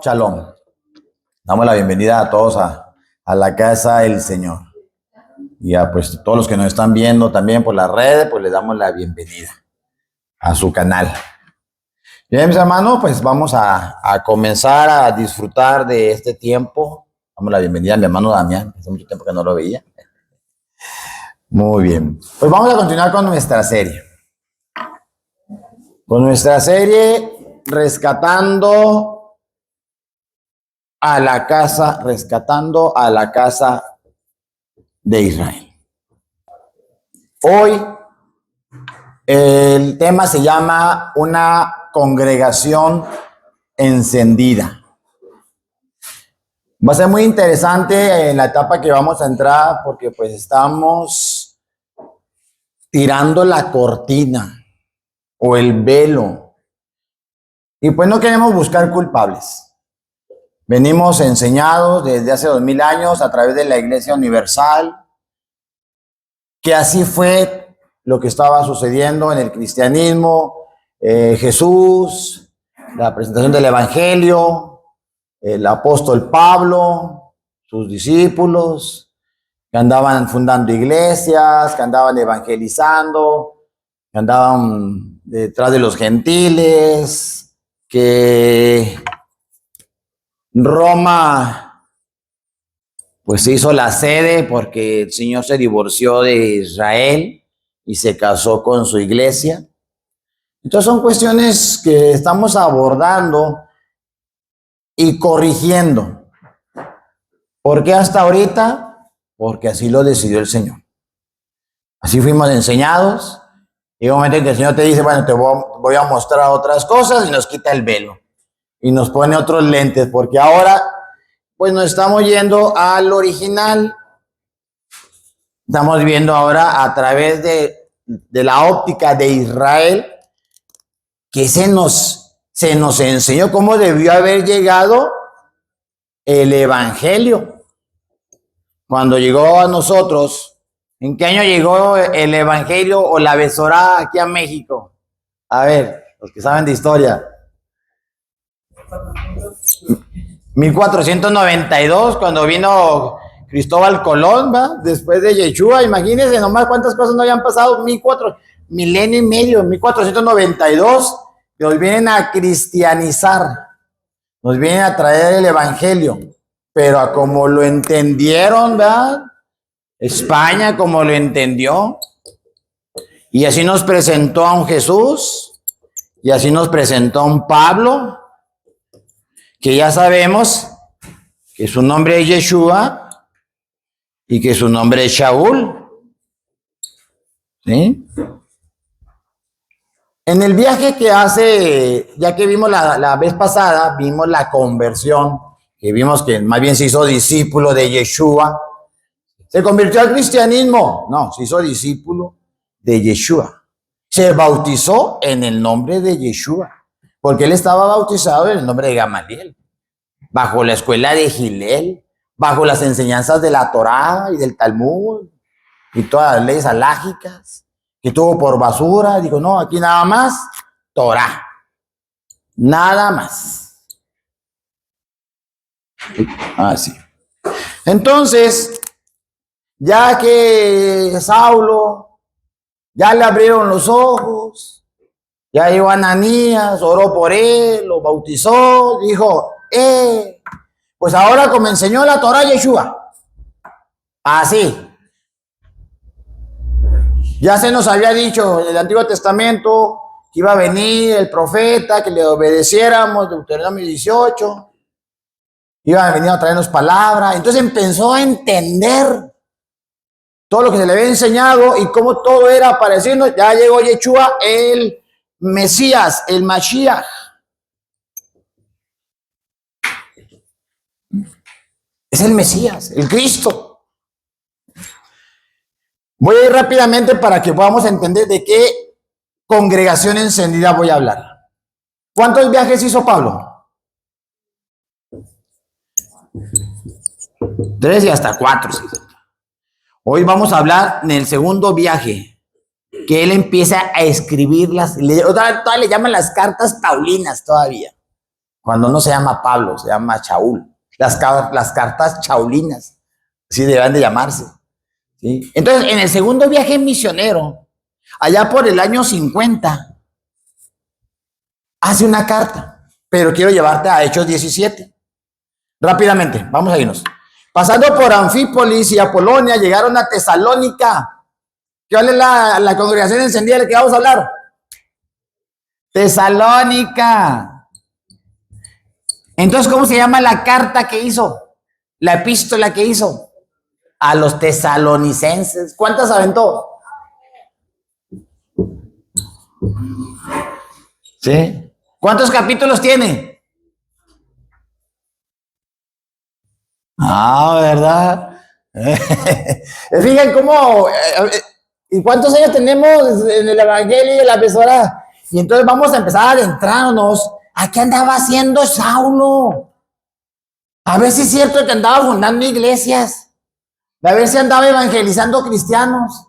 Shalom. Damos la bienvenida a todos a la casa del Señor. Y a pues todos los que nos están viendo también por las redes, pues les damos la bienvenida a su canal. Bien, mis hermanos, pues vamos a comenzar a disfrutar de este tiempo. Damos la bienvenida a mi hermano Damián, hace mucho tiempo que no lo veía. Muy bien. Pues vamos a continuar con nuestra serie. Con nuestra serie rescatando a la casa de Israel. Hoy el tema se llama una congregación encendida. Va a ser muy interesante en la etapa que vamos a entrar porque pues estamos tirando la cortina o el velo y pues no queremos buscar culpables. Venimos enseñados desde hace 2000 años a través de la Iglesia Universal que así fue lo que estaba sucediendo en el cristianismo. Jesús, la presentación del Evangelio, el apóstol Pablo, sus discípulos, que andaban fundando iglesias, que andaban evangelizando, que andaban detrás de los gentiles, que Roma pues se hizo la sede porque el Señor se divorció de Israel y se casó con su iglesia. Entonces son cuestiones que estamos abordando y corrigiendo. ¿Por qué hasta ahorita? Porque así lo decidió el Señor. Así fuimos enseñados. Y un momento en que el Señor te dice, bueno, te voy a mostrar otras cosas y nos quita el velo. Y nos pone otros lentes, porque ahora pues nos estamos yendo al original. Estamos viendo ahora a través de la óptica de Israel, que se nos enseñó cómo debió haber llegado el Evangelio. Cuando llegó a nosotros, ¿en qué año llegó el Evangelio o la Besorá aquí a México? A ver, los que saben de historia. 1492, cuando vino Cristóbal Colón, ¿va? Después de Yeshua, imagínense nomás cuántas cosas no habían pasado, milenio y medio, 1492, nos vienen a cristianizar, nos vienen a traer el Evangelio, pero a como lo entendieron, ¿verdad? España como lo entendió, y así nos presentó a un Jesús, y así nos presentó a un Pablo, que ya sabemos que su nombre es Yeshua y que su nombre es Shaul. ¿Sí? En el viaje que hace, ya que vimos la vez pasada, vimos la conversión, que vimos que más bien se hizo discípulo de Yeshua. ¿Se convirtió al cristianismo? No, se hizo discípulo de Yeshua. Se bautizó en el nombre de Yeshua, porque él estaba bautizado en el nombre de Gamaliel, bajo la escuela de Gilel, bajo las enseñanzas de la Torá y del Talmud y todas las leyes alágicas, que tuvo por basura. Digo, no, aquí nada más Torá, nada más. Así. Entonces, ya que Saulo ya le abrieron los ojos, ya llegó Ananías, oró por él, lo bautizó, dijo, pues ahora como enseñó la Torá Yeshua, así. Ya se nos había dicho en el Antiguo Testamento que iba a venir el profeta, que le obedeciéramos, Deuteronomio 18, iba a venir a traernos palabra. Entonces empezó a entender todo lo que se le había enseñado y cómo todo era apareciendo. Ya llegó Yeshua, el Mesías, el Mashiach. Es el Mesías, el Cristo. Voy a ir rápidamente para que podamos entender de qué congregación encendida voy a hablar. ¿Cuántos viajes hizo Pablo? 3 y hasta 4. Hoy vamos a hablar en el segundo viaje, que él empieza a escribir todavía le llaman las cartas paulinas todavía. Cuando no se llama Pablo, se llama Shaul. Las cartas chaulinas, así deben de llamarse. ¿Sí? Entonces, en el segundo viaje misionero, allá por el año 50, hace una carta, pero quiero llevarte a Hechos 17. Rápidamente, vamos a irnos. Pasando por Anfípolis y Apolonia, llegaron a Tesalónica. ¿Cuál es la congregación encendida de la que vamos a hablar? Tesalónica. Entonces, ¿cómo se llama la carta que hizo? La epístola que hizo a los tesalonicenses. ¿Cuántas aventó? ¿Sí? ¿Cuántos capítulos tiene? ¿Verdad? Fíjense cómo... ¿Y cuántos años tenemos en el Evangelio y en la Besora? Y entonces vamos a empezar a adentrarnos a qué andaba haciendo Saulo. A ver si es cierto que andaba fundando iglesias. A ver si andaba evangelizando cristianos.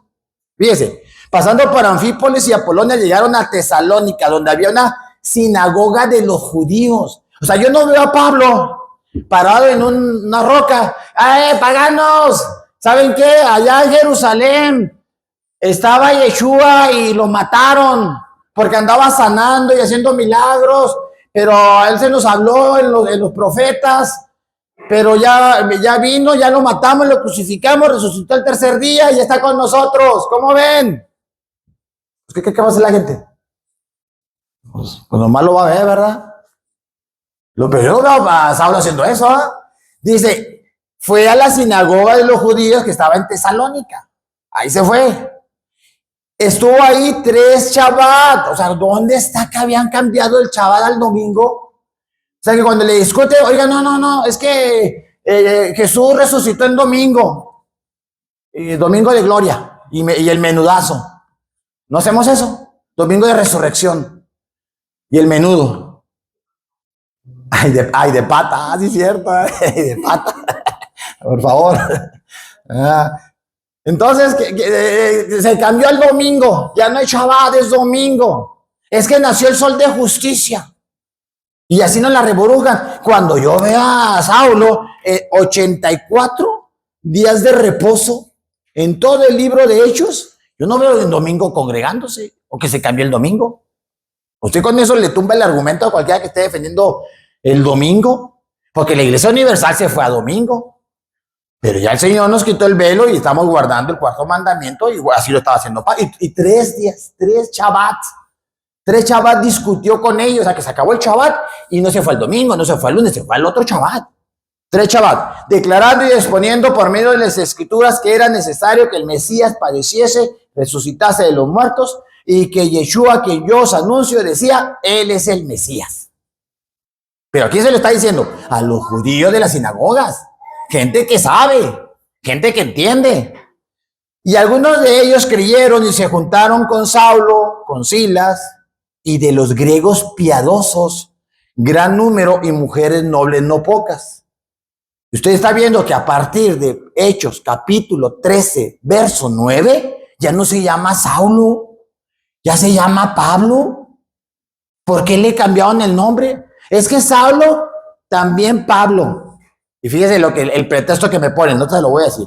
Fíjese, pasando por Anfípolis y Apolonia, llegaron a Tesalónica, donde había una sinagoga de los judíos. O sea, yo no veo a Pablo parado en una roca. Paganos! ¿Saben qué? Allá en Jerusalén estaba Yeshua y lo mataron porque andaba sanando y haciendo milagros, pero a él se nos habló en los profetas, pero ya vino, ya lo matamos, lo crucificamos, resucitó el tercer día y ya está con nosotros. ¿Cómo ven? Pues, ¿qué va a hacer la gente? Pues nomás lo va a ver, ¿verdad? Pero yo no veo a Saulo haciendo eso, ¿eh? Dice, fue a la sinagoga de los judíos que estaba en Tesalónica. Ahí se fue. Estuvo ahí 3 Shabbat. O sea, ¿dónde está que habían cambiado el Shabbat al domingo? O sea, que cuando le discute, oiga, no, es que Jesús resucitó en domingo. Domingo de gloria. Y el menudazo. ¿No hacemos eso? Domingo de resurrección. Y el menudo. Ay, de pata. Sí, es cierto. De pata. Por favor. Entonces, se cambió el domingo. Ya no hay Shabbat, es domingo. Es que nació el sol de justicia. Y así nos la reburujan. Cuando yo vea a Saulo, 84 días de reposo en todo el libro de Hechos, yo no veo el domingo congregándose o que se cambió el domingo. Usted con eso le tumba el argumento a cualquiera que esté defendiendo el domingo, porque la Iglesia Universal se fue a domingo. Pero ya el Señor nos quitó el velo y estamos guardando el 4º mandamiento y así lo estaba haciendo. Y 3 días, 3 Shabbats. 3 Shabbat discutió con ellos, o sea que se acabó el Shabbat y no se fue el domingo, no se fue el lunes, se fue al otro Shabbat. 3 Shabbat, declarando y exponiendo por medio de las Escrituras que era necesario que el Mesías padeciese, resucitase de los muertos y que Yeshua, que yo os anuncio, decía, Él es el Mesías. Pero ¿a quién se lo está diciendo? A los judíos de las sinagogas. Gente que sabe, gente que entiende. Y algunos de ellos creyeron y se juntaron con Saulo, con Silas, y de los griegos piadosos, gran número, y mujeres nobles no pocas. Usted está viendo que a partir de Hechos, capítulo 13, verso 9, ya no se llama Saulo, ya se llama Pablo. ¿Por qué le cambiaron el nombre? Es que Saulo, también Pablo. Y fíjese el pretexto que me ponen, no te lo voy a decir.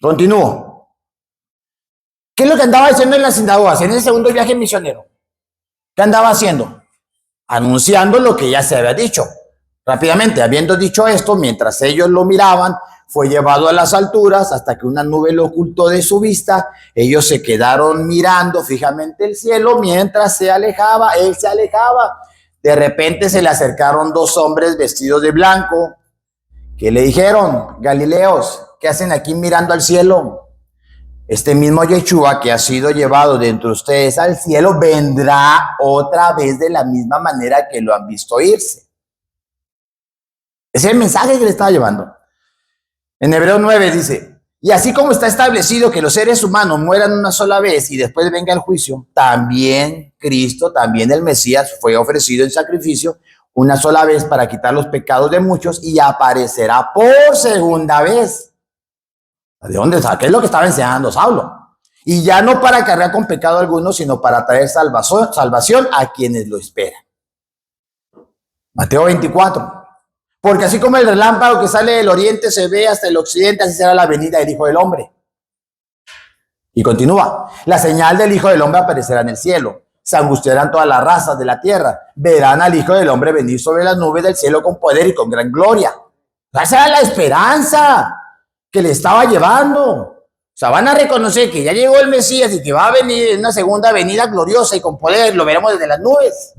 Continúo. ¿Qué es lo que andaba haciendo en las sinagogas, en el segundo viaje misionero? ¿Qué andaba haciendo? Anunciando lo que ya se había dicho. Rápidamente, habiendo dicho esto, mientras ellos lo miraban, fue llevado a las alturas hasta que una nube lo ocultó de su vista. Ellos se quedaron mirando fijamente el cielo mientras se alejaba, él se alejaba. De repente se le acercaron 2 hombres vestidos de blanco, que le dijeron, Galileos, ¿qué hacen aquí mirando al cielo? Este mismo Yeshua que ha sido llevado de entre ustedes al cielo vendrá otra vez de la misma manera que lo han visto irse. Ese es el mensaje que le estaba llevando. En Hebreos 9 dice, y así como está establecido que los seres humanos mueran una sola vez y después venga el juicio, también Cristo, también el Mesías fue ofrecido en sacrificio una sola vez para quitar los pecados de muchos y aparecerá por segunda vez. ¿De dónde está? ¿Qué es lo que estaba enseñando Saulo? Y ya no para cargar con pecado alguno, sino para traer salvación a quienes lo esperan. Mateo 24. Porque así como el relámpago que sale del oriente se ve hasta el occidente, así será la venida del Hijo del Hombre. Y continúa. La señal del Hijo del Hombre aparecerá en el cielo. Se angustiarán todas las razas de la tierra. Verán al Hijo del Hombre venir sobre las nubes del cielo con poder y con gran gloria. Esa era la esperanza que le estaba llevando. O sea, van a reconocer que ya llegó el Mesías y que va a venir en una segunda venida gloriosa y con poder. Lo veremos desde las nubes.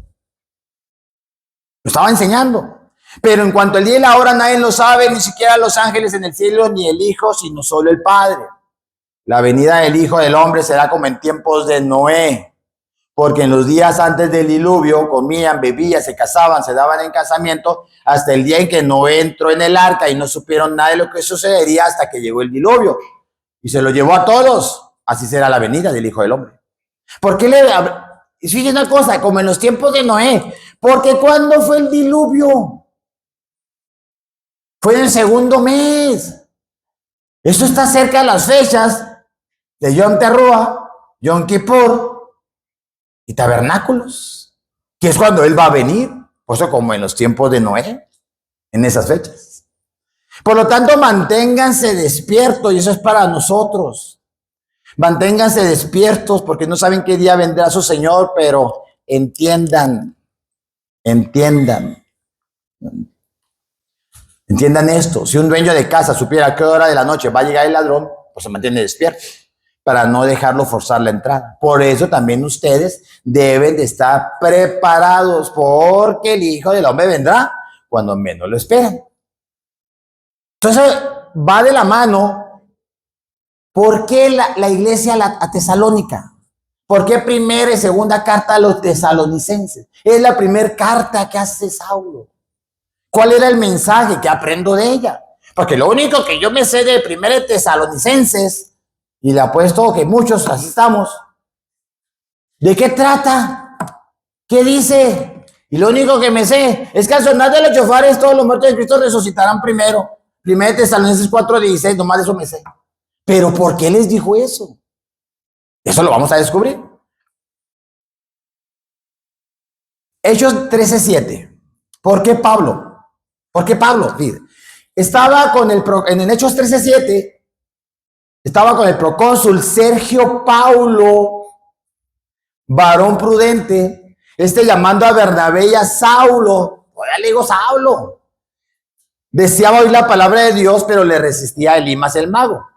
Lo estaba enseñando. Pero en cuanto al día y la hora nadie lo sabe, ni siquiera los ángeles en el cielo, ni el Hijo, sino solo el Padre. La venida del Hijo del Hombre será como en tiempos de Noé, porque en los días antes del diluvio comían, bebían, se casaban, se daban en casamiento, hasta el día en que Noé entró en el arca y no supieron nada de lo que sucedería hasta que llegó el diluvio. Y se lo llevó a todos. Así será la venida del Hijo del Hombre. ¿Por qué fíjense una cosa, como en los tiempos de Noé? Porque ¿cuándo fue el diluvio? Fue en el segundo mes. Esto está cerca de las fechas de Yom Teruah, Yom Kippur y Tabernáculos, que es cuando Él va a venir. Por eso como en los tiempos de Noé, en esas fechas. Por lo tanto, manténganse despiertos, y eso es para nosotros. Manténganse despiertos porque no saben qué día vendrá su Señor, pero entiendan esto. Si un dueño de casa supiera a qué hora de la noche va a llegar el ladrón, pues se mantiene despierto para no dejarlo forzar la entrada. Por eso también ustedes deben de estar preparados, porque el Hijo del Hombre vendrá cuando menos lo esperan. Entonces va de la mano. ¿Por qué la iglesia a Tesalónica? ¿Por qué primera y segunda carta a los tesalonicenses? Es la primera carta que hace Saulo. ¿Cuál era el mensaje que aprendo de ella? Porque lo único que yo me sé de primera de Tesalonicenses, y le apuesto que muchos así estamos, ¿de qué trata? ¿Qué dice? Y lo único que me sé es que al sonar de los chofares todos los muertos de Cristo resucitarán primero. Primera de Tesalonicenses 4:16, nomás eso me sé. ¿Pero por qué les dijo eso? Eso lo vamos a descubrir. Hechos 13:7. ¿Por qué Pablo? ¿Por qué Pablo? Estaba en el Hechos 13:7, estaba con el procónsul Sergio Paulo, varón prudente, llamando a Bernabé y a Saulo. Oiga, le digo Saulo. Deseaba oír la palabra de Dios, pero le resistía a Elimas el mago,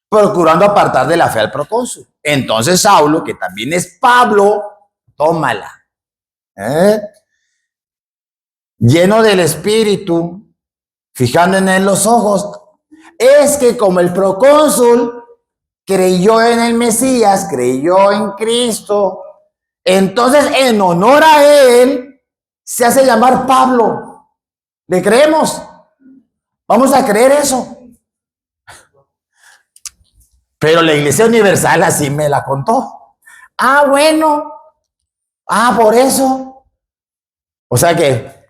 procurando apartar de la fe al procónsul. Entonces Saulo, que también es Pablo, tómala, lleno del Espíritu, fijando en él los ojos, es que como el procónsul creyó en el Mesías, creyó en Cristo, entonces en honor a él se hace llamar Pablo. ¿Le creemos? Vamos a creer eso. Pero la Iglesia Universal así me la contó. Ah, bueno. Ah, por eso. O sea que,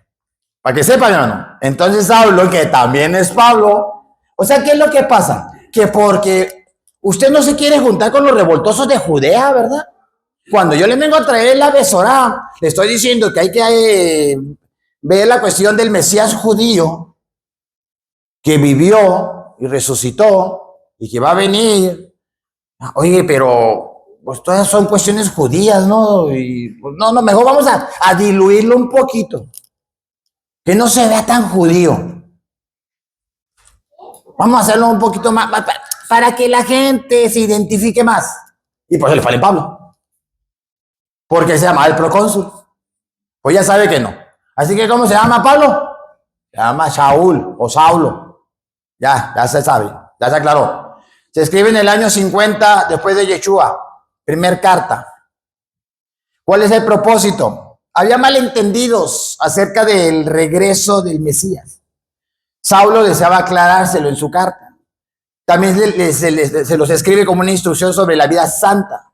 para que sepan, hermano, entonces Saulo, que también es Pablo, o sea, ¿qué es lo que pasa? Que porque usted no se quiere juntar con los revoltosos de Judea, ¿verdad? Cuando yo le vengo a traer la Besorá, le estoy diciendo que hay que ver la cuestión del Mesías judío, que vivió y resucitó y que va a venir. Oye, pero pues todas son cuestiones judías, ¿no? Y pues, no, mejor vamos a diluirlo un poquito. Que no se vea tan judío. Vamos a hacerlo un poquito más para que la gente se identifique más. Y por eso le fue a Pablo. Porque se llama el procónsul. Pues ya sabe que no. Así que, ¿cómo se llama Pablo? Se llama Shaul o Saulo. Ya se sabe, ya se aclaró. Se escribe en el año 50 después de Yeshua. Primer carta. ¿Cuál es el propósito? Había malentendidos acerca del regreso del Mesías. Saulo deseaba aclarárselo en su carta. También se los escribe como una instrucción sobre la vida santa.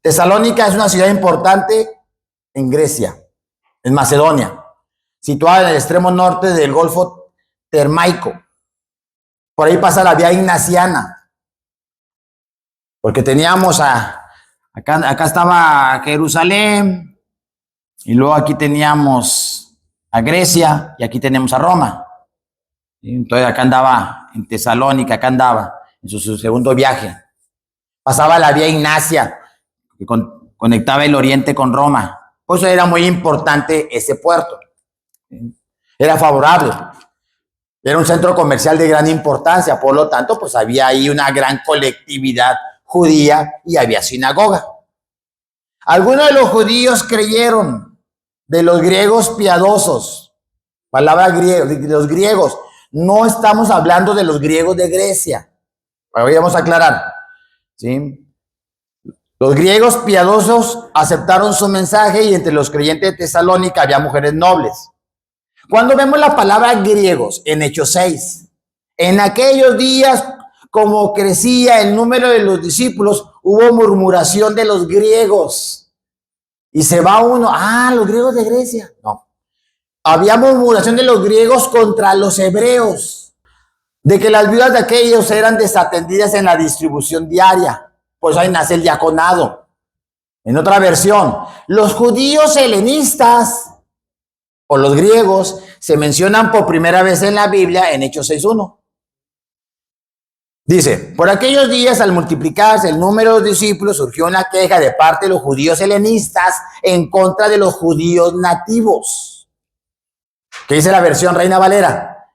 Tesalónica es una ciudad importante en Grecia, en Macedonia, situada en el extremo norte del Golfo Termaico. Por ahí pasa la vía ignaciana, porque teníamos acá estaba Jerusalén, y luego aquí teníamos a Grecia y aquí tenemos a Roma. Entonces acá andaba en Tesalónica, acá andaba en su segundo viaje. Pasaba la vía Ignacia, que conectaba el oriente con Roma. Por eso era muy importante ese puerto. Era favorable. Era un centro comercial de gran importancia, por lo tanto, pues había ahí una gran colectividad judía y había sinagoga. Algunos de los judíos creyeron, de los griegos piadosos, palabra griega, de los griegos. No estamos hablando de los griegos de Grecia. Ahora vamos a aclarar. ¿Sí? Los griegos piadosos aceptaron su mensaje y entre los creyentes de Tesalónica había mujeres nobles. Cuando vemos la palabra griegos en Hechos 6, en aquellos días, como crecía el número de los discípulos, hubo murmuración de los griegos. Y se va uno, los griegos de Grecia. No. Había murmuración de los griegos contra los hebreos, de que las viudas de aquellos eran desatendidas en la distribución diaria. Por eso ahí nace el diaconado. En otra versión, los judíos helenistas o los griegos se mencionan por primera vez en la Biblia en Hechos 6:1. Dice, por aquellos días al multiplicarse el número de discípulos surgió una queja de parte de los judíos helenistas en contra de los judíos nativos. ¿Qué dice la versión Reina Valera?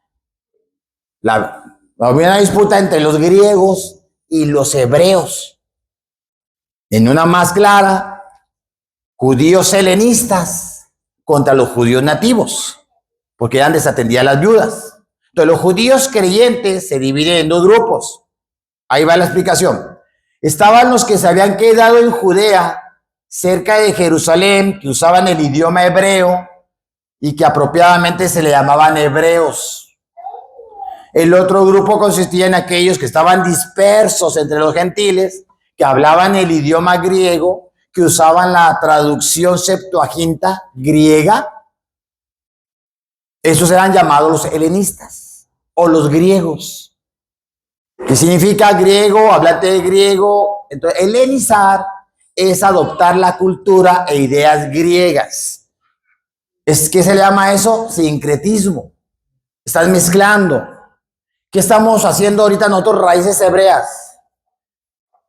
Había una disputa entre los griegos y los hebreos. En una más clara, judíos helenistas contra los judíos nativos, porque eran desatendidas las viudas. Entonces los judíos creyentes se dividen en dos grupos. Ahí va la explicación. Estaban los que se habían quedado en Judea, cerca de Jerusalén, que usaban el idioma hebreo y que apropiadamente se le llamaban hebreos. El otro grupo consistía en aquellos que estaban dispersos entre los gentiles, que hablaban el idioma griego, que usaban la traducción Septuaginta griega. Esos eran llamados los helenistas o los griegos. ¿Qué significa griego? Hablante de griego. Entonces, helenizar es adoptar la cultura e ideas griegas. ¿Qué se le llama eso? Sincretismo. Estás mezclando. ¿Qué estamos haciendo ahorita nosotros, raíces hebreas?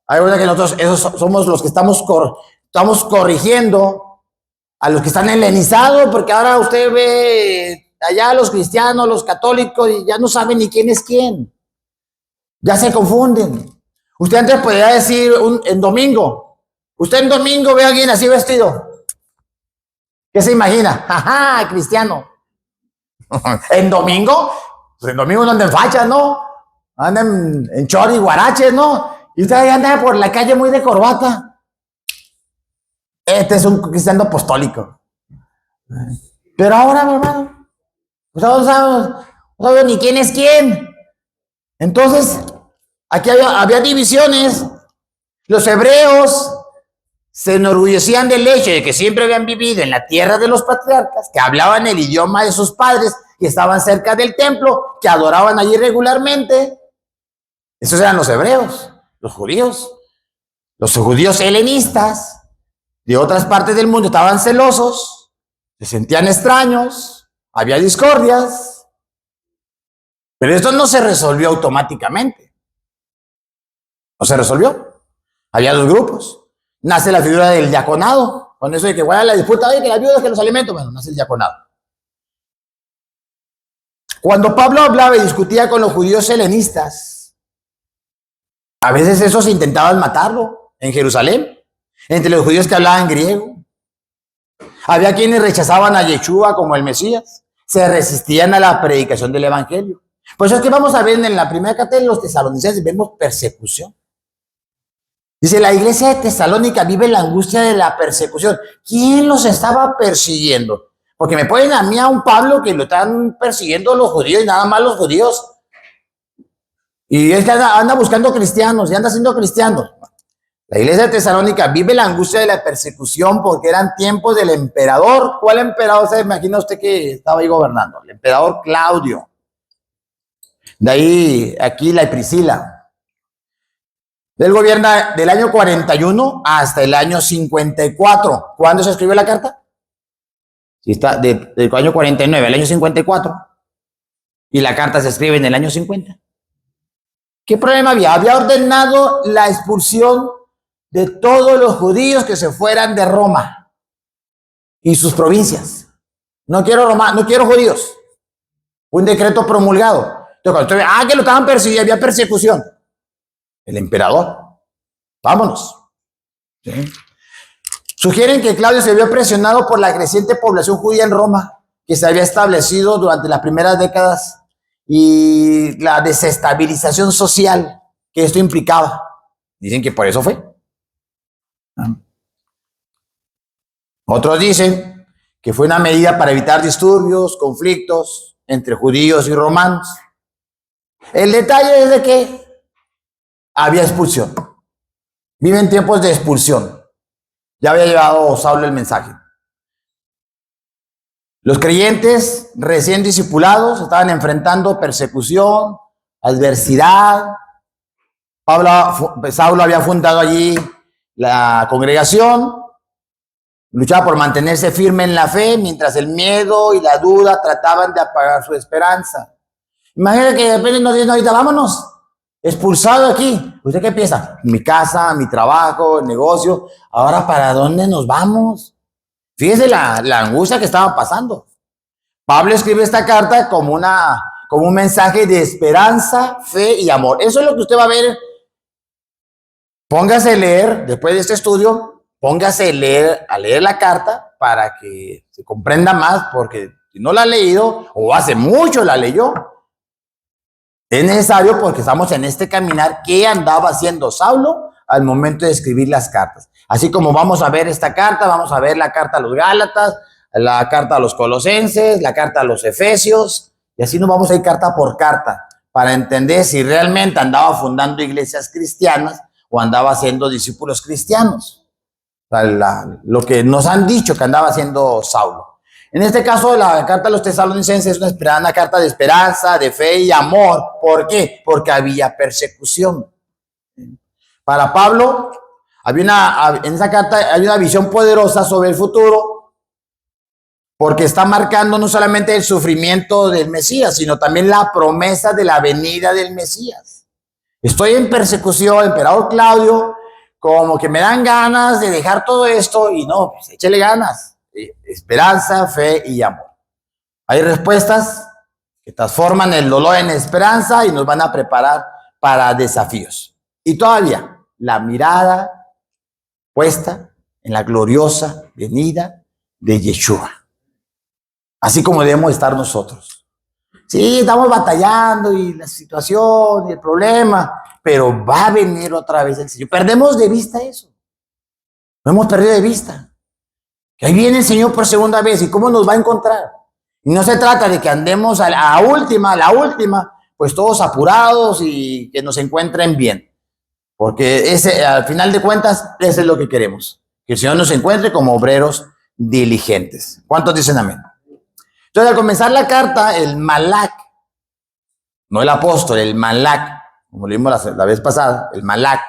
Hay verdad que nosotros esos somos los que estamos corrigiendo a los que están helenizados, porque ahora usted ve allá los cristianos, los católicos, y ya no saben ni quién es quién. Ya se confunden. Usted antes podría decir en domingo, usted en domingo ve a alguien así vestido. ¿Qué se imagina? ¡Ajá, cristiano! ¿En domingo? Pues en domingo no anden fachas, ¿no? Andan en chori, guaraches, ¿no? Y usted anda por la calle muy de corbata. Este es un cristiano apostólico. Pero ahora, mi hermano, pues no sabemos ni quién es quién. Entonces, aquí había divisiones. Los hebreos se enorgullecían del hecho de que siempre habían vivido en la tierra de los patriarcas, que hablaban el idioma de sus padres, que estaban cerca del templo, que adoraban allí regularmente. Esos eran los hebreos. Los judíos helenistas de otras partes del mundo estaban celosos, se sentían extraños, había discordias, pero esto no se resolvió automáticamente. No se resolvió. Había dos grupos. Nace la figura del diaconado, con eso de que la disputa, oye, que las viudas que los alimentos, bueno, nace el diaconado. Cuando Pablo hablaba y discutía con los judíos helenistas, a veces esos intentaban matarlo en Jerusalén, entre los judíos que hablaban griego. Había quienes rechazaban a Yeshua como el Mesías, se resistían a la predicación del evangelio. Por eso es que vamos a ver en la primera carta de los tesalonicenses, vemos persecución. Dice, la iglesia de Tesalónica vive la angustia de la persecución. ¿Quién los estaba persiguiendo? Porque me ponen a mí a un Pablo que lo están persiguiendo los judíos y nada más los judíos. Y es que anda buscando cristianos y anda siendo cristiano. La iglesia de Tesalónica vive la angustia de la persecución porque eran tiempos del emperador. ¿Cuál emperador se imagina usted que estaba ahí gobernando? El emperador Claudio. De ahí, Aquila y Priscila. Él gobierna del año 41 hasta el año 54. ¿Cuándo se escribió la carta? Si está del año 49 al año 54 y la carta se escribe en el año 50. ¿Qué problema había? Había ordenado la expulsión de todos los judíos que se fueran de Roma y sus provincias. No quiero Roma, no quiero judíos. Un decreto promulgado. Entonces, que lo estaban persiguiendo, había persecución. El emperador. Vámonos. ¿Sí? Sugieren que Claudio se vio presionado por la creciente población judía en Roma, que se había establecido durante las primeras décadas, y la desestabilización social que esto implicaba. Dicen que por eso fue. Otros dicen que fue una medida para evitar disturbios, conflictos entre judíos y romanos. El detalle es de que había expulsión. Viven tiempos de expulsión. Ya había llevado Saulo el mensaje. Los creyentes recién discipulados estaban enfrentando persecución, adversidad. Saulo había fundado allí la congregación, luchaba por mantenerse firme en la fe, mientras el miedo y la duda trataban de apagar su esperanza. Imagínate que de repente nos dicen ahorita, vámonos, expulsado aquí. ¿Usted qué piensa? Mi casa, mi trabajo, el negocio. Ahora, ¿para dónde nos vamos? Fíjese la angustia que estaba pasando. Pablo escribe esta carta como un mensaje de esperanza, fe y amor. Eso es lo que usted va a ver. Póngase a leer, después de este estudio, póngase a leer la carta para que se comprenda más, porque si no la ha leído o hace mucho la leyó, es necesario porque estamos en este caminar. ¿Qué andaba haciendo Saulo al momento de escribir las cartas? Así como vamos a ver esta carta, vamos a ver la carta a los Gálatas, la carta a los Colosenses, la carta a los Efesios, y así nos vamos a ir carta por carta para entender si realmente andaba fundando iglesias cristianas o andaba haciendo discípulos cristianos. O sea, lo que nos han dicho que andaba haciendo Saulo. En este caso, la carta a los tesalonicenses es una carta de esperanza, de fe y amor. ¿Por qué? Porque había persecución. Para Pablo, en esa carta hay una visión poderosa sobre el futuro, porque está marcando no solamente el sufrimiento del Mesías, sino también la promesa de la venida del Mesías. Estoy en persecución, emperador Claudio, como que me dan ganas de dejar todo esto, y no, pues échale ganas. Esperanza, fe y amor. Hay respuestas que transforman el dolor en esperanza y nos van a preparar para desafíos. Y todavía la mirada puesta en la gloriosa venida de Yeshua. Así como debemos estar nosotros. Sí, estamos batallando y la situación y el problema, pero va a venir otra vez el Señor. Perdemos de vista eso. Lo hemos perdido de vista. Que ahí viene el Señor por segunda vez. ¿Y cómo nos va a encontrar? Y no se trata de que andemos a la última, pues todos apurados y que nos encuentren bien. Porque al final de cuentas, eso es lo que queremos. Que el Señor nos encuentre como obreros diligentes. ¿Cuántos dicen amén? Entonces, al comenzar la carta, el Malak, no el apóstol, el Malak, como lo vimos la vez pasada, el Malak,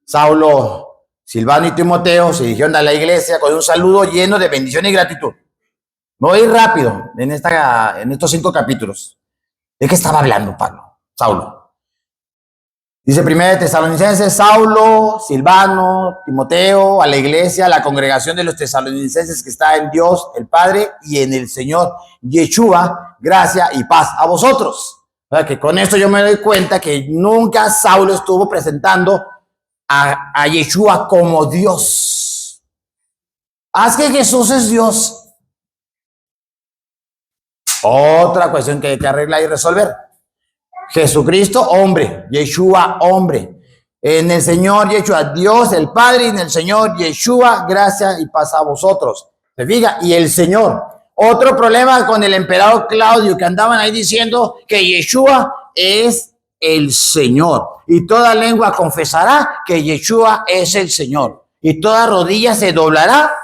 Saulo, Silvano y Timoteo se dirigieron a la iglesia con un saludo lleno de bendición y gratitud. Me voy a ir rápido en estos 5 capítulos. ¿De qué estaba hablando Saulo? Dice 1 Tesalonicenses, Saulo, Silvano, Timoteo, a la iglesia, a la congregación de los tesalonicenses que está en Dios, el Padre, y en el Señor Yeshua, gracia y paz a vosotros. O sea, que con esto yo me doy cuenta que nunca Saulo estuvo presentando a Yeshua como Dios. Haz que Jesús es Dios. Otra cuestión que hay que arreglar y resolver. Jesucristo, hombre. Yeshua, hombre. En el Señor Yeshua, Dios, el Padre, y en el Señor Yeshua, gracia y paz a vosotros. ¿Se fija? Y el Señor. Otro problema con el emperador Claudio, que andaban ahí diciendo que Yeshua es el Señor. Y toda lengua confesará que Yeshua es el Señor. Y toda rodilla se doblará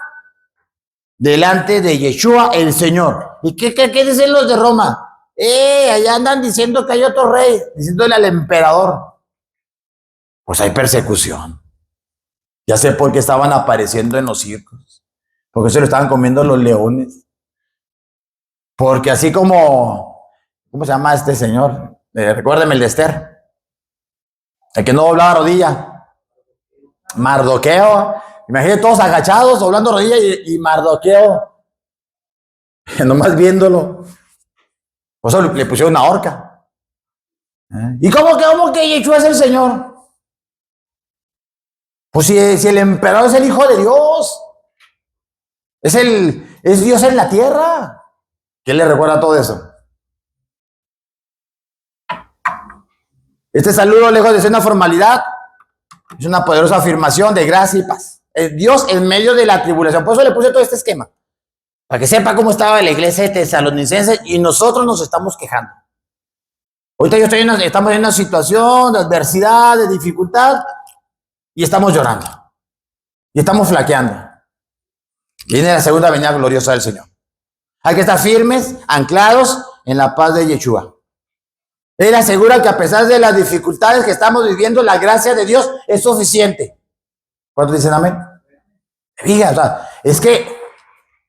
delante de Yeshua el Señor. ¿Y qué dicen los de Roma? Allá andan diciendo que hay otro rey, diciéndole al emperador. Pues hay persecución. Ya sé por qué estaban apareciendo en los circos. Porque se lo estaban comiendo los leones. Porque así como, ¿cómo se llama este señor? Recuérdeme el de Esther. El que no doblaba rodilla. Mardoqueo. Imagínate todos agachados, doblando rodilla y Mardoqueo. Nomás viéndolo. Por eso le pusieron una horca. ¿Y cómo que Yeshua es el Señor? Pues si el emperador es el Hijo de Dios. Es Dios en la tierra. ¿Qué le recuerda todo eso? Este saludo, lejos de ser una formalidad, es una poderosa afirmación de gracia y paz. Dios en medio de la tribulación. Por eso le puse todo este esquema. Para que sepa cómo estaba la iglesia de Tesalonicenses y nosotros nos estamos quejando. Ahorita estamos en una situación de adversidad, de dificultad y estamos llorando. Y estamos flaqueando. Viene la segunda venida gloriosa del Señor. Hay que estar firmes, anclados en la paz de Yeshua. Él asegura que a pesar de las dificultades que estamos viviendo, la gracia de Dios es suficiente. ¿Cuántos dicen amén? Fíjate, o sea, es que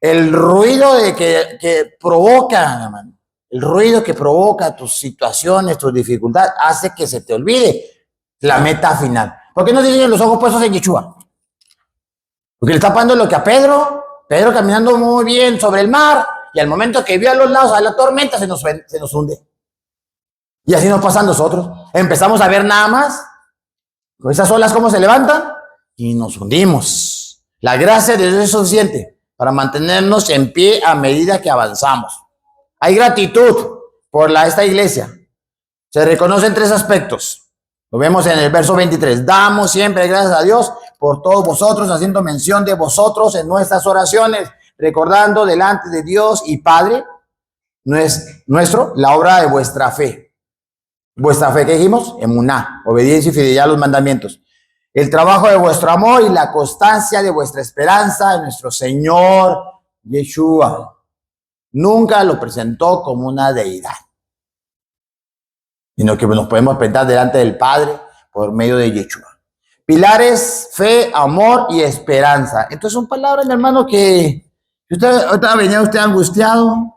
el ruido que provoca, hermano, el ruido que provoca tus situaciones, tus dificultades, hace que se te olvide la meta final. ¿Por qué no tienen los ojos puestos en Yeshua? Porque le está pasando lo que a Pedro caminando muy bien sobre el mar, y al momento que vio a los lados a la tormenta se nos hunde. Y así nos pasa a nosotros. Empezamos a ver nada más con esas olas cómo se levantan y nos hundimos. La gracia de Dios es suficiente para mantenernos en pie a medida que avanzamos. Hay gratitud por esta iglesia. Se reconocen tres aspectos. Lo vemos en el verso 23. Damos siempre gracias a Dios por todos vosotros, haciendo mención de vosotros en nuestras oraciones, recordando delante de Dios y Padre nuestro la obra de vuestra fe. Vuestra fe, ¿qué dijimos? Emuná, obediencia y fidelidad a los mandamientos. El trabajo de vuestro amor y la constancia de vuestra esperanza en nuestro Señor Yeshua. Nunca lo presentó como una deidad, sino que nos podemos presentar delante del Padre por medio de Yeshua. Pilares, fe, amor y esperanza. Entonces son palabras, mi hermano, que si usted venía angustiado,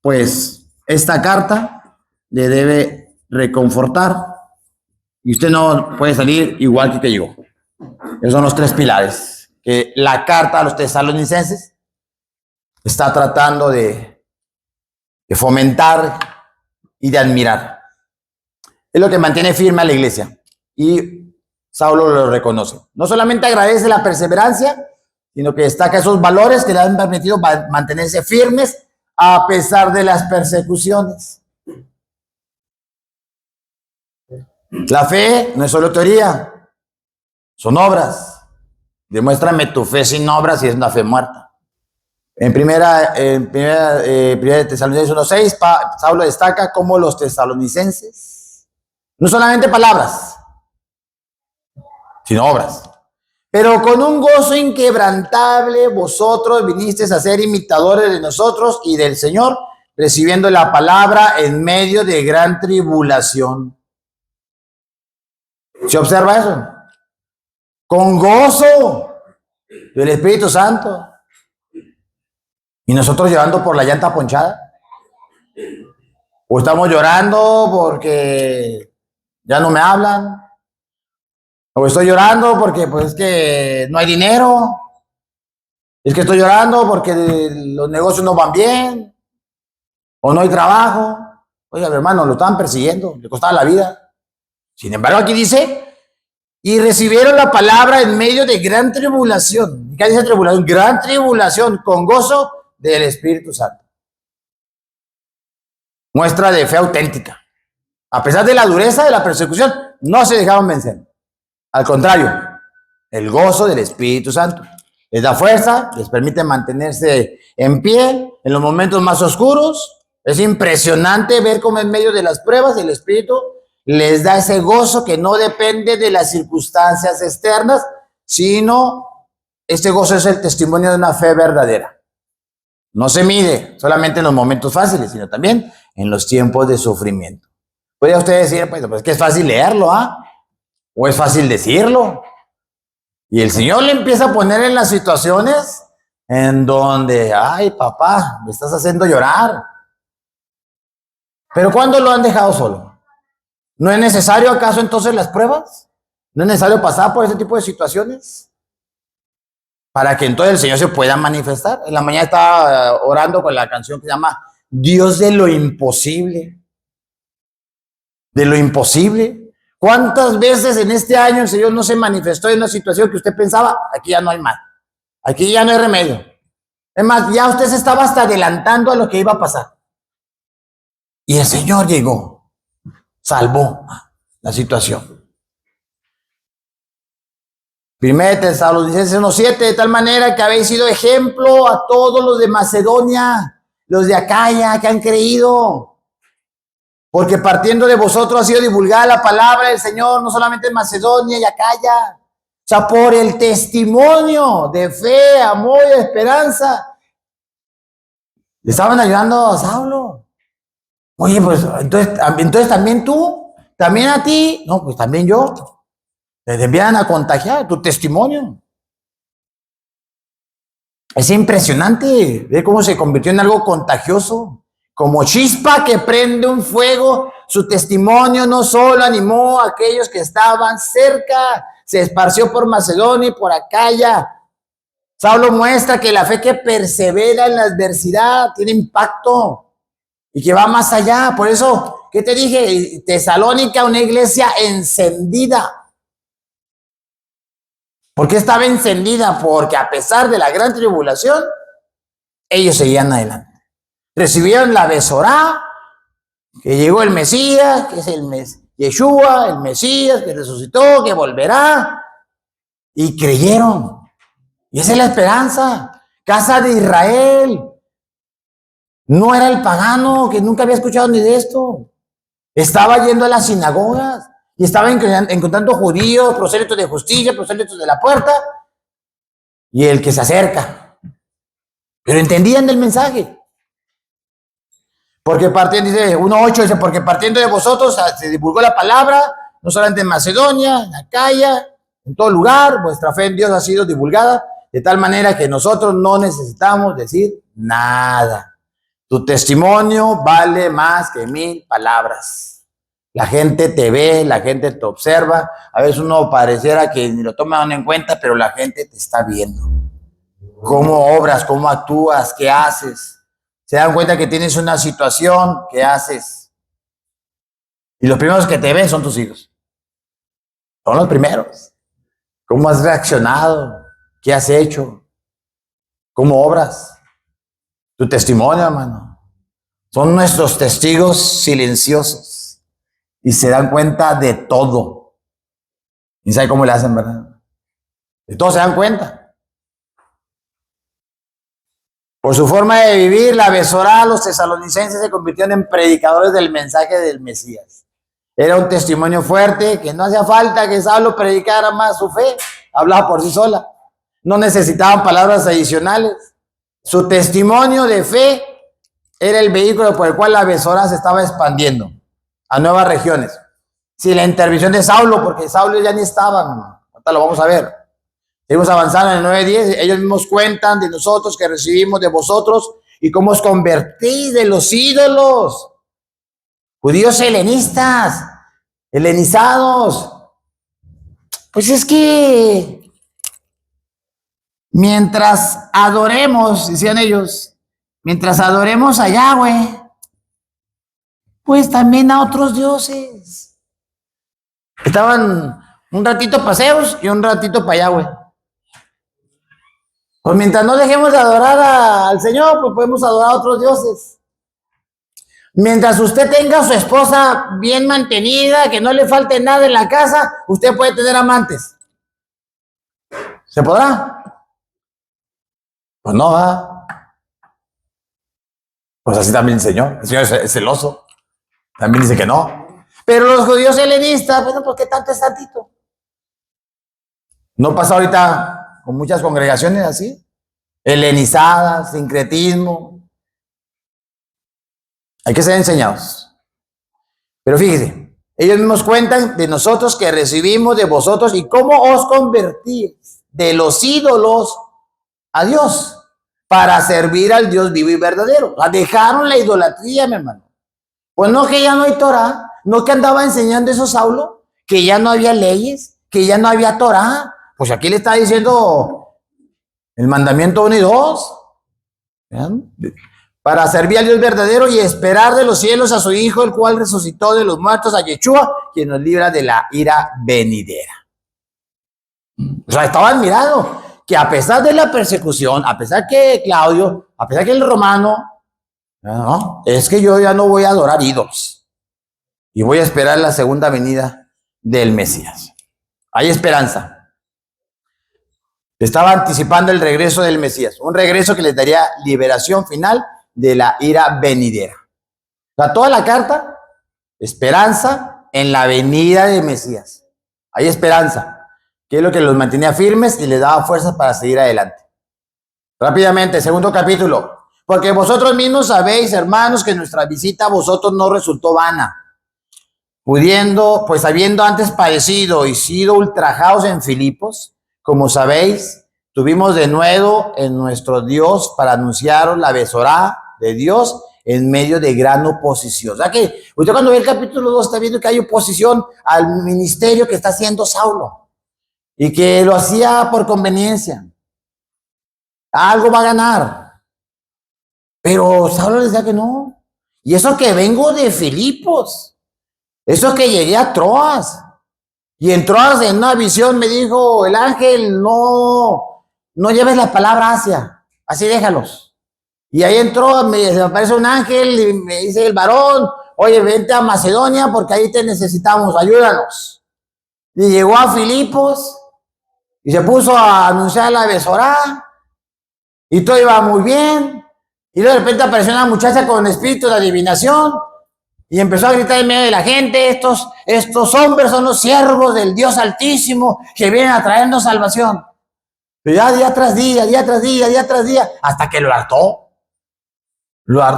pues esta carta le debe reconfortar y usted no puede salir igual que llegó. Esos son los tres pilares que la carta a los tesalonicenses está tratando de fomentar y de admirar. Es lo que mantiene firme a la iglesia y Saulo lo reconoce. No solamente agradece la perseverancia, sino que destaca esos valores que le han permitido mantenerse firmes a pesar de las persecuciones. La fe no es solo teoría, son obras. Demuéstrame tu fe sin obras y es una fe muerta. En primera de Tesalonicenses 1:6, Saulo destaca cómo los tesalonicenses, no solamente palabras, sino obras. Pero con un gozo inquebrantable vosotros vinisteis a ser imitadores de nosotros y del Señor, recibiendo la palabra en medio de gran tribulación. ¿Se observa eso? Con gozo del Espíritu Santo. Y nosotros llorando por la llanta ponchada. O estamos llorando porque ya no me hablan. O estoy llorando porque pues es que no hay dinero. Es que estoy llorando porque los negocios no van bien. O no hay trabajo. Oiga, mi hermano, lo estaban persiguiendo. Le costaba la vida. Sin embargo, aquí dice, y recibieron la palabra en medio de gran tribulación. ¿Qué dice tribulación? Gran tribulación, con gozo del Espíritu Santo. Muestra de fe auténtica. A pesar de la dureza de la persecución, no se dejaron vencer. Al contrario, el gozo del Espíritu Santo les da fuerza, les permite mantenerse en pie en los momentos más oscuros. Es impresionante ver cómo en medio de las pruebas el Espíritu les da ese gozo que no depende de las circunstancias externas, sino este gozo es el testimonio de una fe verdadera. No se mide solamente en los momentos fáciles, sino también en los tiempos de sufrimiento. Podría usted decir, pues es que es fácil leerlo, ¿ah? O es fácil decirlo. Y el Señor le empieza a poner en las situaciones en donde, ay papá, me estás haciendo llorar. Pero ¿cuándo lo han dejado solo? ¿No es necesario acaso entonces las pruebas? ¿No es necesario pasar por ese tipo de situaciones? Para que entonces el Señor se pueda manifestar. En la mañana estaba orando con la canción que se llama Dios de lo imposible. De lo imposible. ¿Cuántas veces en este año el Señor no se manifestó en una situación que usted pensaba, aquí ya no hay más, aquí ya no hay remedio? Es más, ya usted se estaba hasta adelantando a lo que iba a pasar. Y el Señor llegó, salvó la situación. 1 Tesalonicenses 1:7, de tal manera que habéis sido ejemplo a todos los de Macedonia, los de Acaya que han creído. Porque partiendo de vosotros ha sido divulgada la palabra del Señor, no solamente en Macedonia y Acaya. O sea, por el testimonio de fe, amor y esperanza. Le estaban ayudando a Saulo. Oye, pues, entonces también tú, también a ti. No, pues también yo. Te envían a contagiar tu testimonio. Es impresionante ver cómo se convirtió en algo contagioso. Como chispa que prende un fuego, su testimonio no solo animó a aquellos que estaban cerca, se esparció por Macedonia y por Acaya. Saulo muestra que la fe que persevera en la adversidad tiene impacto y que va más allá. Por eso, ¿qué te dije? Tesalónica, una iglesia encendida. ¿Por qué estaba encendida? Porque a pesar de la gran tribulación, ellos seguían adelante. Recibieron la Besorá, que llegó el Mesías, que es Yeshua, el Mesías, que resucitó, que volverá, y creyeron. Y esa es la esperanza. Casa de Israel. No era el pagano que nunca había escuchado ni de esto. Estaba yendo a las sinagogas y estaba encontrando judíos, prosélitos de justicia, prosélitos de la puerta, y el que se acerca. Pero entendían del mensaje. Porque partiendo, dice 1:8, dice, porque partiendo de vosotros se divulgó la palabra, no solamente en Macedonia, en Acaya, en todo lugar, vuestra fe en Dios ha sido divulgada, de tal manera que nosotros no necesitamos decir nada. Tu testimonio vale más que 1000 palabras. La gente te ve, la gente te observa. A veces uno pareciera que ni lo toman en cuenta, pero la gente te está viendo. Cómo obras, cómo actúas, qué haces. Se dan cuenta que tienes una situación, qué haces. Y los primeros que te ven son tus hijos. Son los primeros. ¿Cómo has reaccionado? ¿Qué has hecho? ¿Cómo obras? Tu testimonio, hermano. Son nuestros testigos silenciosos. Y se dan cuenta de todo. ¿Y sabe cómo le hacen, verdad? De todo se dan cuenta. Por su forma de vivir, la Besorá, los tesalonicenses se convirtieron en predicadores del mensaje del Mesías. Era un testimonio fuerte, que no hacía falta que Saulo predicara más su fe. Hablaba por sí sola. No necesitaban palabras adicionales. Su testimonio de fe era el vehículo por el cual la Besorá se estaba expandiendo a nuevas regiones. Si la intervención de Saulo, porque Saulo ya ni estaba, ahorita lo vamos a ver. Seguimos avanzando en el 9:10, ellos mismos cuentan de nosotros que recibimos de vosotros y cómo os convertís de los ídolos. Judíos helenizados. Pues es que mientras adoremos, decían ellos, mientras adoremos a Yahweh, pues también a otros dioses. Estaban un ratito paseos y un ratito para Yahweh. Pues mientras no dejemos de adorar al Señor, pues podemos adorar a otros dioses. Mientras usted tenga a su esposa bien mantenida, que no le falte nada en la casa, usted puede tener amantes. ¿Se podrá? Pues no, va. Pues así también el Señor es celoso. También dice que no. Pero los judíos helenistas, bueno, ¿por qué tanto es tantito? ¿No pasa ahorita con muchas congregaciones así? Helenizadas, sincretismo. Hay que ser enseñados. Pero fíjese, ellos mismos cuentan de nosotros que recibimos de vosotros y cómo os convertís de los ídolos a Dios. para servir al Dios vivo y verdadero. O sea, dejaron la idolatría, mi hermano. Pues no que ya no hay Torah, no que andaba enseñando eso Saulo, que ya no había leyes, que ya no había Torah. Pues aquí le está diciendo el mandamiento 1 y 2. ¿Vean? Para servir al Dios verdadero y esperar de los cielos a su Hijo, el cual resucitó de los muertos, a Yeshua, quien nos libra de la ira venidera. O sea, estaba admirado que a pesar de la persecución, a pesar que Claudio, a pesar que el romano, no, es que yo ya no voy a adorar ídolos y voy a esperar la segunda venida del Mesías. Hay esperanza. Estaba anticipando el regreso del Mesías, un regreso que les daría liberación final de la ira venidera. O sea, toda la carta, esperanza en la venida del Mesías. Hay esperanza, que es lo que los mantenía firmes y les daba fuerzas para seguir adelante. Rápidamente, segundo capítulo. Porque vosotros mismos sabéis, hermanos, que nuestra visita a vosotros no resultó vana, pudiendo, pues habiendo antes padecido y sido ultrajados en Filipos, como sabéis, tuvimos de nuevo en nuestro Dios para anunciaros la besorá de Dios en medio de gran oposición. O sea que usted cuando ve el capítulo 2 está viendo que hay oposición al ministerio que está haciendo Saulo y que lo hacía por conveniencia. Algo va a ganar. Pero Saulo les decía que no. Y eso que vengo de Filipos, eso que llegué a Troas. Y en Troas, en una visión, me dijo el ángel, no lleves la palabra hacia, así déjalos. Y ahí entró, me aparece un ángel y me dice el varón, oye, vente a Macedonia porque ahí te necesitamos, ayúdanos. Y llegó a Filipos y se puso a anunciar la besorá y todo iba muy bien. Y de repente apareció una muchacha con espíritu de adivinación y empezó a gritar en medio de la gente, estos hombres son los siervos del Dios Altísimo que vienen a traernos salvación. Pero ya día tras día, hasta que lo hartó.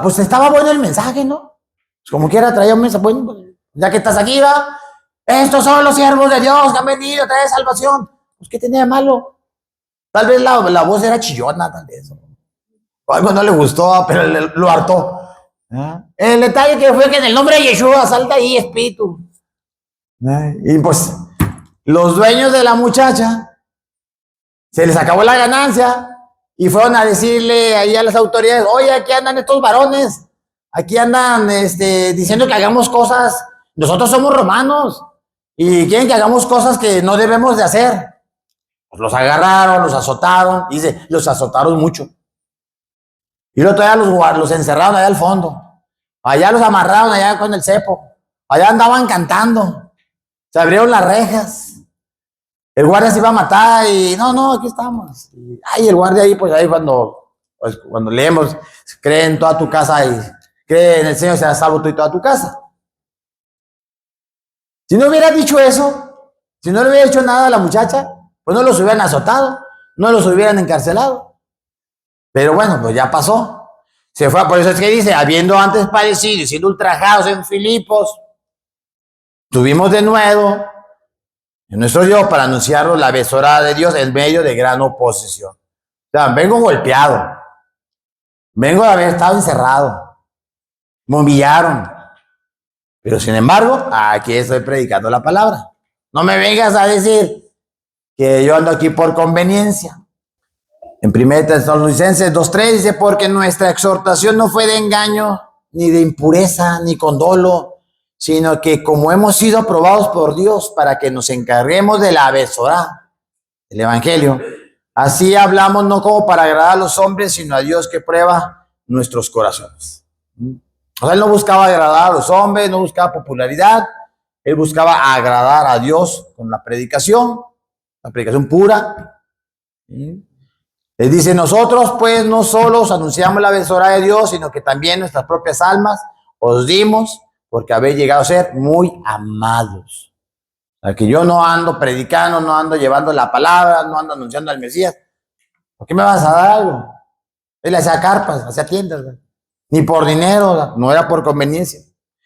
Pues estaba bueno el mensaje, ¿no? Pues como quiera traía un mensaje, bueno, ya que estás aquí, va, estos son los siervos de Dios que han venido a traer salvación. Pues ¿qué tenía de malo? Tal vez la voz era chillona, tal vez. Algo no le gustó, pero lo hartó. El detalle que fue que en el nombre de Yeshua salta ahí espíritu. Y pues los dueños de la muchacha se les acabó la ganancia y fueron a decirle ahí a las autoridades, oye, aquí andan estos varones, aquí andan diciendo que hagamos cosas, nosotros somos romanos y quieren que hagamos cosas que no debemos de hacer. Pues los agarraron, los azotaron, dice, los azotaron mucho. Y luego todavía los encerraron allá al fondo. Allá los amarraron allá con el cepo. Allá andaban cantando. Se abrieron las rejas. El guardia se iba a matar y no, aquí estamos. Y, el guardia ahí, pues ahí cuando leemos, cree en toda tu casa y cree en el Señor, será salvo tú y toda tu casa. Si no hubiera dicho eso, si no le hubiera hecho nada a la muchacha, pues no los hubieran azotado, no los hubieran encarcelado. Pero bueno, pues ya pasó. Se fue, por eso es que dice, habiendo antes padecido y siendo ultrajados en Filipos, tuvimos de nuevo en nuestro Dios para anunciaros la besorá de Dios en medio de gran oposición. O sea, vengo golpeado, vengo de haber estado encerrado, me humillaron, pero sin embargo, aquí estoy predicando la palabra. No me vengas a decir que yo ando aquí por conveniencia. En 1 Tesalonicenses 2:3 dice, porque nuestra exhortación no fue de engaño, ni de impureza, ni con dolo, sino que como hemos sido aprobados por Dios para que nos encarguemos de la besorá, el evangelio, así hablamos no como para agradar a los hombres, sino a Dios que prueba nuestros corazones. O sea, él no buscaba agradar a los hombres, no buscaba popularidad, él buscaba agradar a Dios con la predicación pura. Les dice, nosotros pues no solo os anunciamos la besorá de Dios, sino que también nuestras propias almas os dimos, porque habéis llegado a ser muy amados. O sea, que yo no ando predicando, no ando llevando la palabra, no ando anunciando al Mesías. ¿Por qué me vas a dar algo? Él hacía carpas, hacía tiendas, ¿verdad? Ni por dinero, ¿verdad? No era por conveniencia.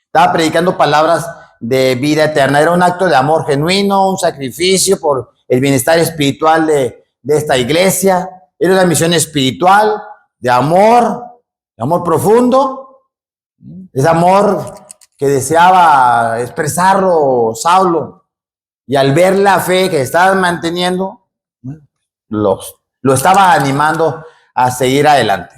Estaba predicando palabras de vida eterna. Era un acto de amor genuino, un sacrificio por el bienestar espiritual de esta iglesia. Era una misión espiritual de amor profundo, ese amor que deseaba expresarlo Saulo, y al ver la fe que estaba manteniendo, lo estaba animando a seguir adelante.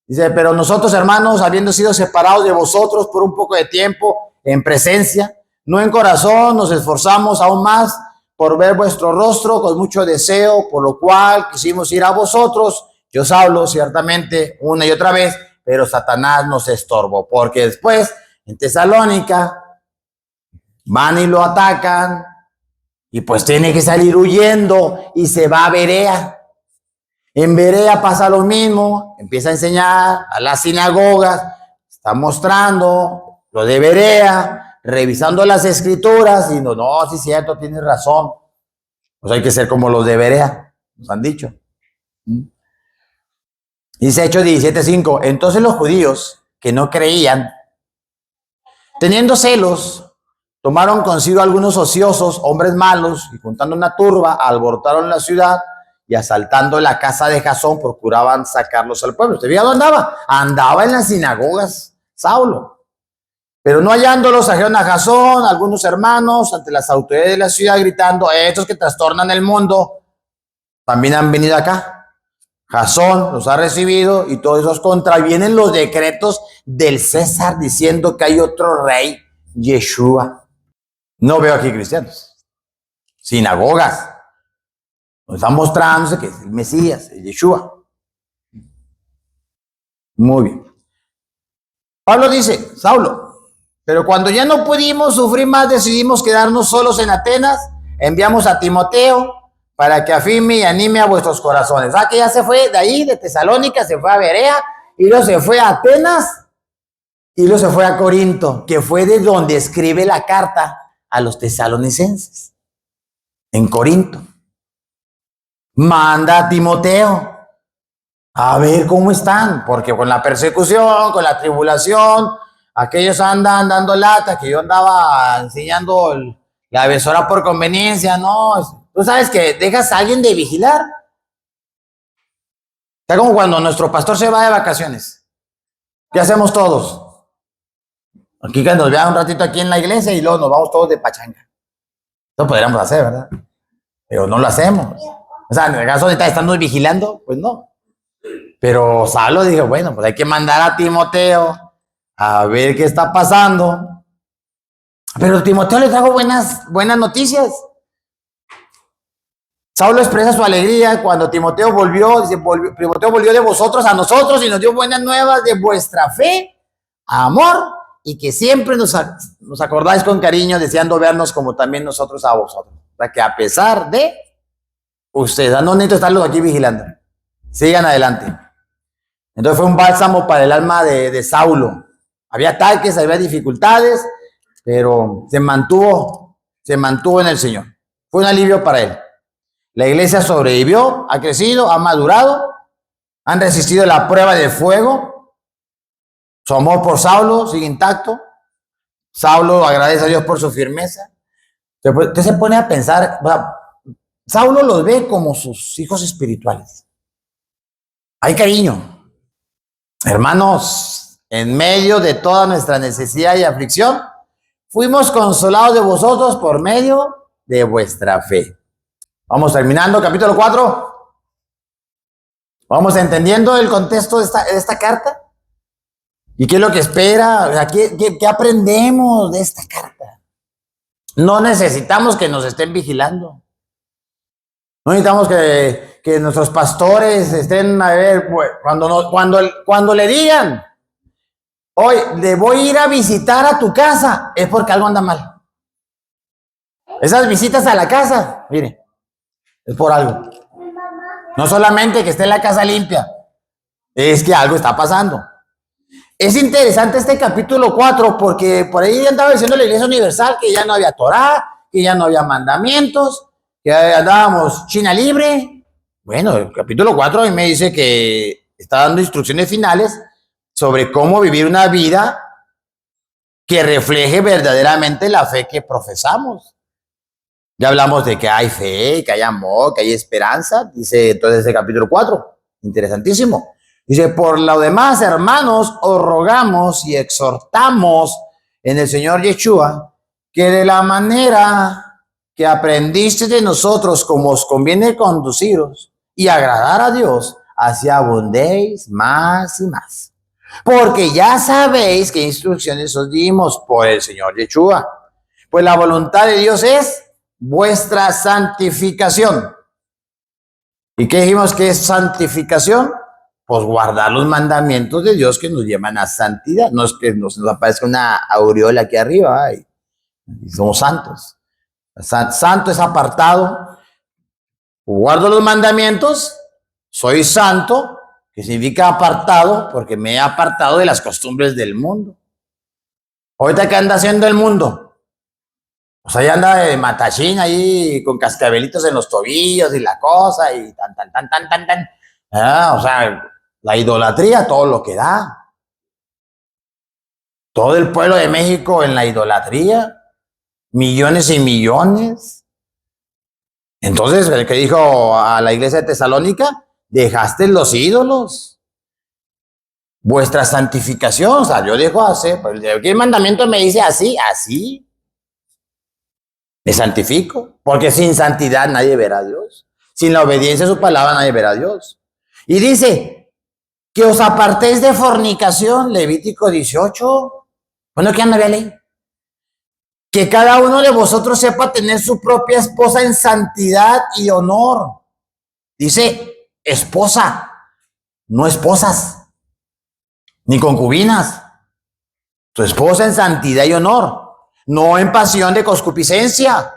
Dice, pero nosotros, hermanos, habiendo sido separados de vosotros por un poco de tiempo, en presencia, no en corazón, nos esforzamos aún más por ver vuestro rostro con mucho deseo, por lo cual quisimos ir a vosotros. Yo Saulo, ciertamente, una y otra vez, pero Satanás nos estorbó, porque después, en Tesalónica, van y lo atacan, y pues tiene que salir huyendo, y se va a Berea. En Berea pasa lo mismo, empieza a enseñar a las sinagogas, está mostrando lo de Berea, revisando las escrituras, y no, sí es cierto, tienes razón. Pues hay que ser como los de Berea, nos han dicho. Dice Hechos 17:5, entonces los judíos que no creían, teniendo celos, tomaron consigo algunos ociosos, hombres malos, y juntando una turba, alborotaron la ciudad, y asaltando la casa de Jasón, procuraban sacarlos al pueblo. ¿Usted vio dónde andaba? Andaba en las sinagogas, Saulo. Pero no hallándolos, trajeron a Jasón, algunos hermanos, ante las autoridades de la ciudad, gritando, estos que trastornan el mundo, también han venido acá. Jasón los ha recibido, y todos esos contravienen los decretos del César, diciendo que hay otro rey, Yeshua. No veo aquí cristianos. Sinagogas. Nos está mostrándose que es el Mesías, el Yeshua. Muy bien. Pablo dice, Saulo, pero cuando ya no pudimos sufrir más, decidimos quedarnos solos en Atenas. Enviamos a Timoteo para que afirme y anime a vuestros corazones. Que ya se fue de ahí, de Tesalónica, se fue a Berea, y luego se fue a Atenas, y luego se fue a Corinto, que fue de donde escribe la carta a los tesalonicenses, en Corinto. Manda a Timoteo a ver cómo están, porque con la persecución, con la tribulación, aquellos andan dando lata, que yo andaba enseñando la besora por conveniencia, no, tú sabes que dejas a alguien de vigilar. Está como cuando nuestro pastor se va de vacaciones. ¿Qué hacemos todos? Aquí que nos vean un ratito aquí en la iglesia y luego nos vamos todos de pachanga. Eso podríamos hacer, ¿verdad? Pero no lo hacemos. O sea, en el caso de estar estando vigilando, pues no. Pero Saulo dijo, bueno, pues hay que mandar a Timoteo a ver qué está pasando. Pero Timoteo le trajo buenas noticias. Saulo expresa su alegría cuando Timoteo volvió, dice, Timoteo volvió de vosotros a nosotros y nos dio buenas nuevas de vuestra fe, amor, y que siempre nos acordáis con cariño, deseando vernos como también nosotros a vosotros. O sea, que a pesar de ustedes, no necesito estarlos aquí vigilando. Sigan adelante. Entonces fue un bálsamo para el alma de Saulo. Había ataques, había dificultades, pero se mantuvo en el Señor. Fue un alivio para él. La iglesia sobrevivió, ha crecido, ha madurado, han resistido la prueba de fuego. Su amor por Saulo sigue intacto. Saulo agradece a Dios por su firmeza. Usted se pone a pensar, Saulo los ve como sus hijos espirituales. Hay cariño. Hermanos, en medio de toda nuestra necesidad y aflicción, fuimos consolados de vosotros por medio de vuestra fe. Vamos terminando, capítulo 4. Vamos entendiendo el contexto de esta carta. ¿Y qué es lo que espera? O sea, ¿qué aprendemos de esta carta? No necesitamos que nos estén vigilando. No necesitamos que nuestros pastores estén a ver, cuando le digan, hoy le voy a ir a visitar a tu casa, es porque algo anda mal. Esas visitas a la casa, mire, es por algo. No solamente que esté la casa limpia, es que algo está pasando. Es interesante este capítulo 4 porque por ahí andaba diciendo la Iglesia Universal que ya no había Torá, que ya no había mandamientos, que andábamos China libre. Bueno, el capítulo 4 a mí me dice que está dando instrucciones finales sobre cómo vivir una vida que refleje verdaderamente la fe que profesamos. Ya hablamos de que hay fe, que hay amor, que hay esperanza, dice entonces el capítulo 4. Interesantísimo. Dice, por lo demás, hermanos, os rogamos y exhortamos en el Señor Yeshua, que de la manera que aprendiste de nosotros, como os conviene conduciros y agradar a Dios, así abundéis más y más. Porque ya sabéis qué instrucciones os dimos por el Señor Yeshua. Pues la voluntad de Dios es vuestra santificación. ¿Y qué dijimos que es santificación? Pues guardar los mandamientos de Dios que nos llevan a santidad. No es que nos aparezca una aureola aquí arriba y somos santos. Santo es apartado. Guardo los mandamientos, soy santo, que significa apartado, porque me he apartado de las costumbres del mundo. Ahorita, ¿qué anda haciendo el mundo? Pues ahí anda de matachín, ahí con cascabelitos en los tobillos y la cosa, y tan. O sea, la idolatría, todo lo que da. Todo el pueblo de México en la idolatría, millones y millones. Entonces, el que dijo a la iglesia de Tesalónica, dejaste los ídolos. Vuestra santificación, o sea, yo dejo hacer, pues, ¿qué mandamiento me dice así? Así. Me santifico, porque sin santidad nadie verá a Dios. Sin la obediencia a su palabra nadie verá a Dios. Y dice, que os apartéis de fornicación, Levítico 18. Bueno, ¿qué anda la ley? Que cada uno de vosotros sepa tener su propia esposa en santidad y honor. Dice, esposa, no esposas, ni concubinas. Tu esposa en santidad y honor, no en pasión de concupiscencia.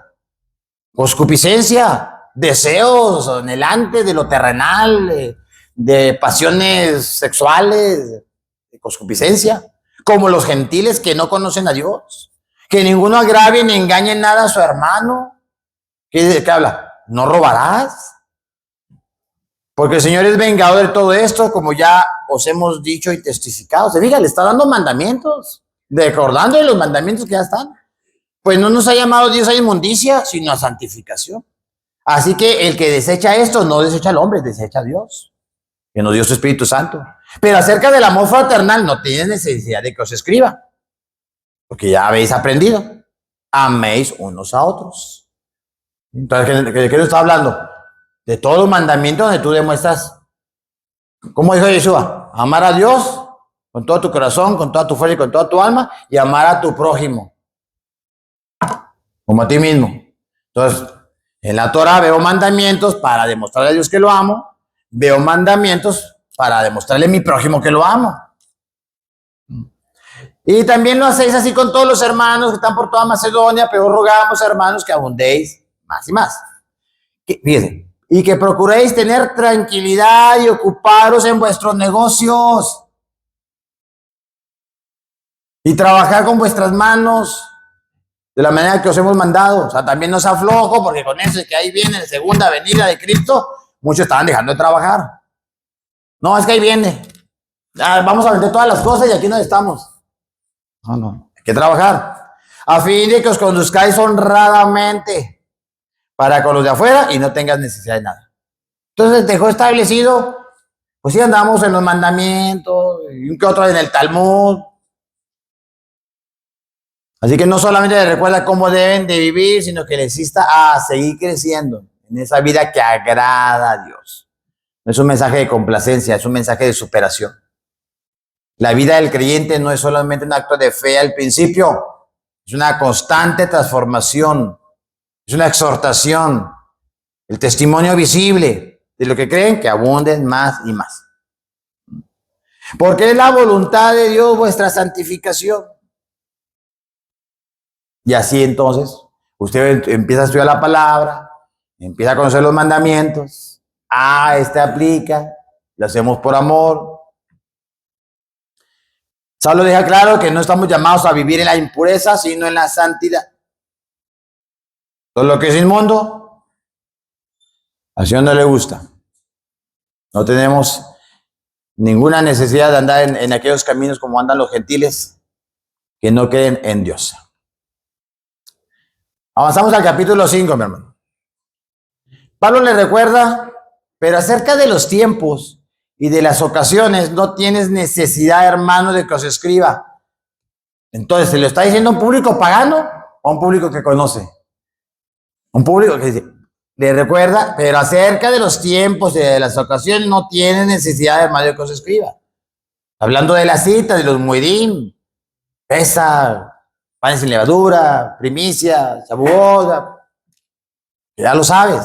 Concupiscencia, deseos anhelantes de lo terrenal, de pasiones sexuales, de concupiscencia, como los gentiles que no conocen a Dios. Que ninguno agravie ni engañe nada a su hermano. ¿Qué habla? No robarás. Porque el Señor es vengador de todo esto, como ya os hemos dicho y testificado. Se fija, le está dando mandamientos, recordando los mandamientos que ya están. Pues no nos ha llamado Dios a inmundicia, sino a santificación. Así que el que desecha esto, no desecha al hombre, desecha a Dios, que nos dio su Espíritu Santo. Pero acerca del amor fraternal, no tienes necesidad de que os escriba, porque ya habéis aprendido. Améis unos a otros. Entonces, ¿de qué nos está hablando? De todos los mandamientos donde tú demuestras, ¿cómo dijo Yeshua? Amar a Dios con todo tu corazón, con toda tu fuerza y con toda tu alma, y amar a tu prójimo como a ti mismo. Entonces, en la Torah veo mandamientos para demostrarle a Dios que lo amo, veo mandamientos para demostrarle a mi prójimo que lo amo. Y también lo hacéis así con todos los hermanos que están por toda Macedonia, pero rogamos, hermanos, que abundéis más y más. Fíjense, y que procuréis tener tranquilidad y ocuparos en vuestros negocios y trabajar con vuestras manos de la manera que os hemos mandado. O sea, también no se aflojo, porque con eso que ahí viene la segunda venida de Cristo, muchos estaban dejando de trabajar. No, es que ahí viene. Ya, vamos a vender todas las cosas y aquí no estamos. No, hay que trabajar. A fin de que os conduzcáis honradamente para con los de afuera y no tengas necesidad de nada. Entonces dejó establecido, pues sí andamos en los mandamientos, y un que otro en el Talmud. Así que no solamente les recuerda cómo deben de vivir, sino que les insta a seguir creciendo en esa vida que agrada a Dios. No es un mensaje de complacencia, es un mensaje de superación. La vida del creyente no es solamente un acto de fe al principio, es una constante transformación, es una exhortación, el testimonio visible de lo que creen, que abunden más y más. Porque es la voluntad de Dios vuestra santificación. Y así entonces, usted empieza a estudiar la palabra, empieza a conocer los mandamientos. Este aplica, lo hacemos por amor. Solo deja claro que no estamos llamados a vivir en la impureza, sino en la santidad. Todo lo que es inmundo, al Señor no le gusta. No tenemos ninguna necesidad de andar en aquellos caminos como andan los gentiles que no creen en Dios. Avanzamos al capítulo 5, mi hermano. Pablo le recuerda, pero acerca de los tiempos y de las ocasiones no tienes necesidad, hermano, de que os escriba. Entonces, ¿se lo está diciendo a un público pagano o a un público que conoce? Un público que dice, le recuerda, pero acerca de los tiempos y de las ocasiones no tiene necesidad, hermano, de que os escriba. Hablando de la cita, de los muedim, pesa, panes sin levadura, primicia, Shavuot, ya lo sabes.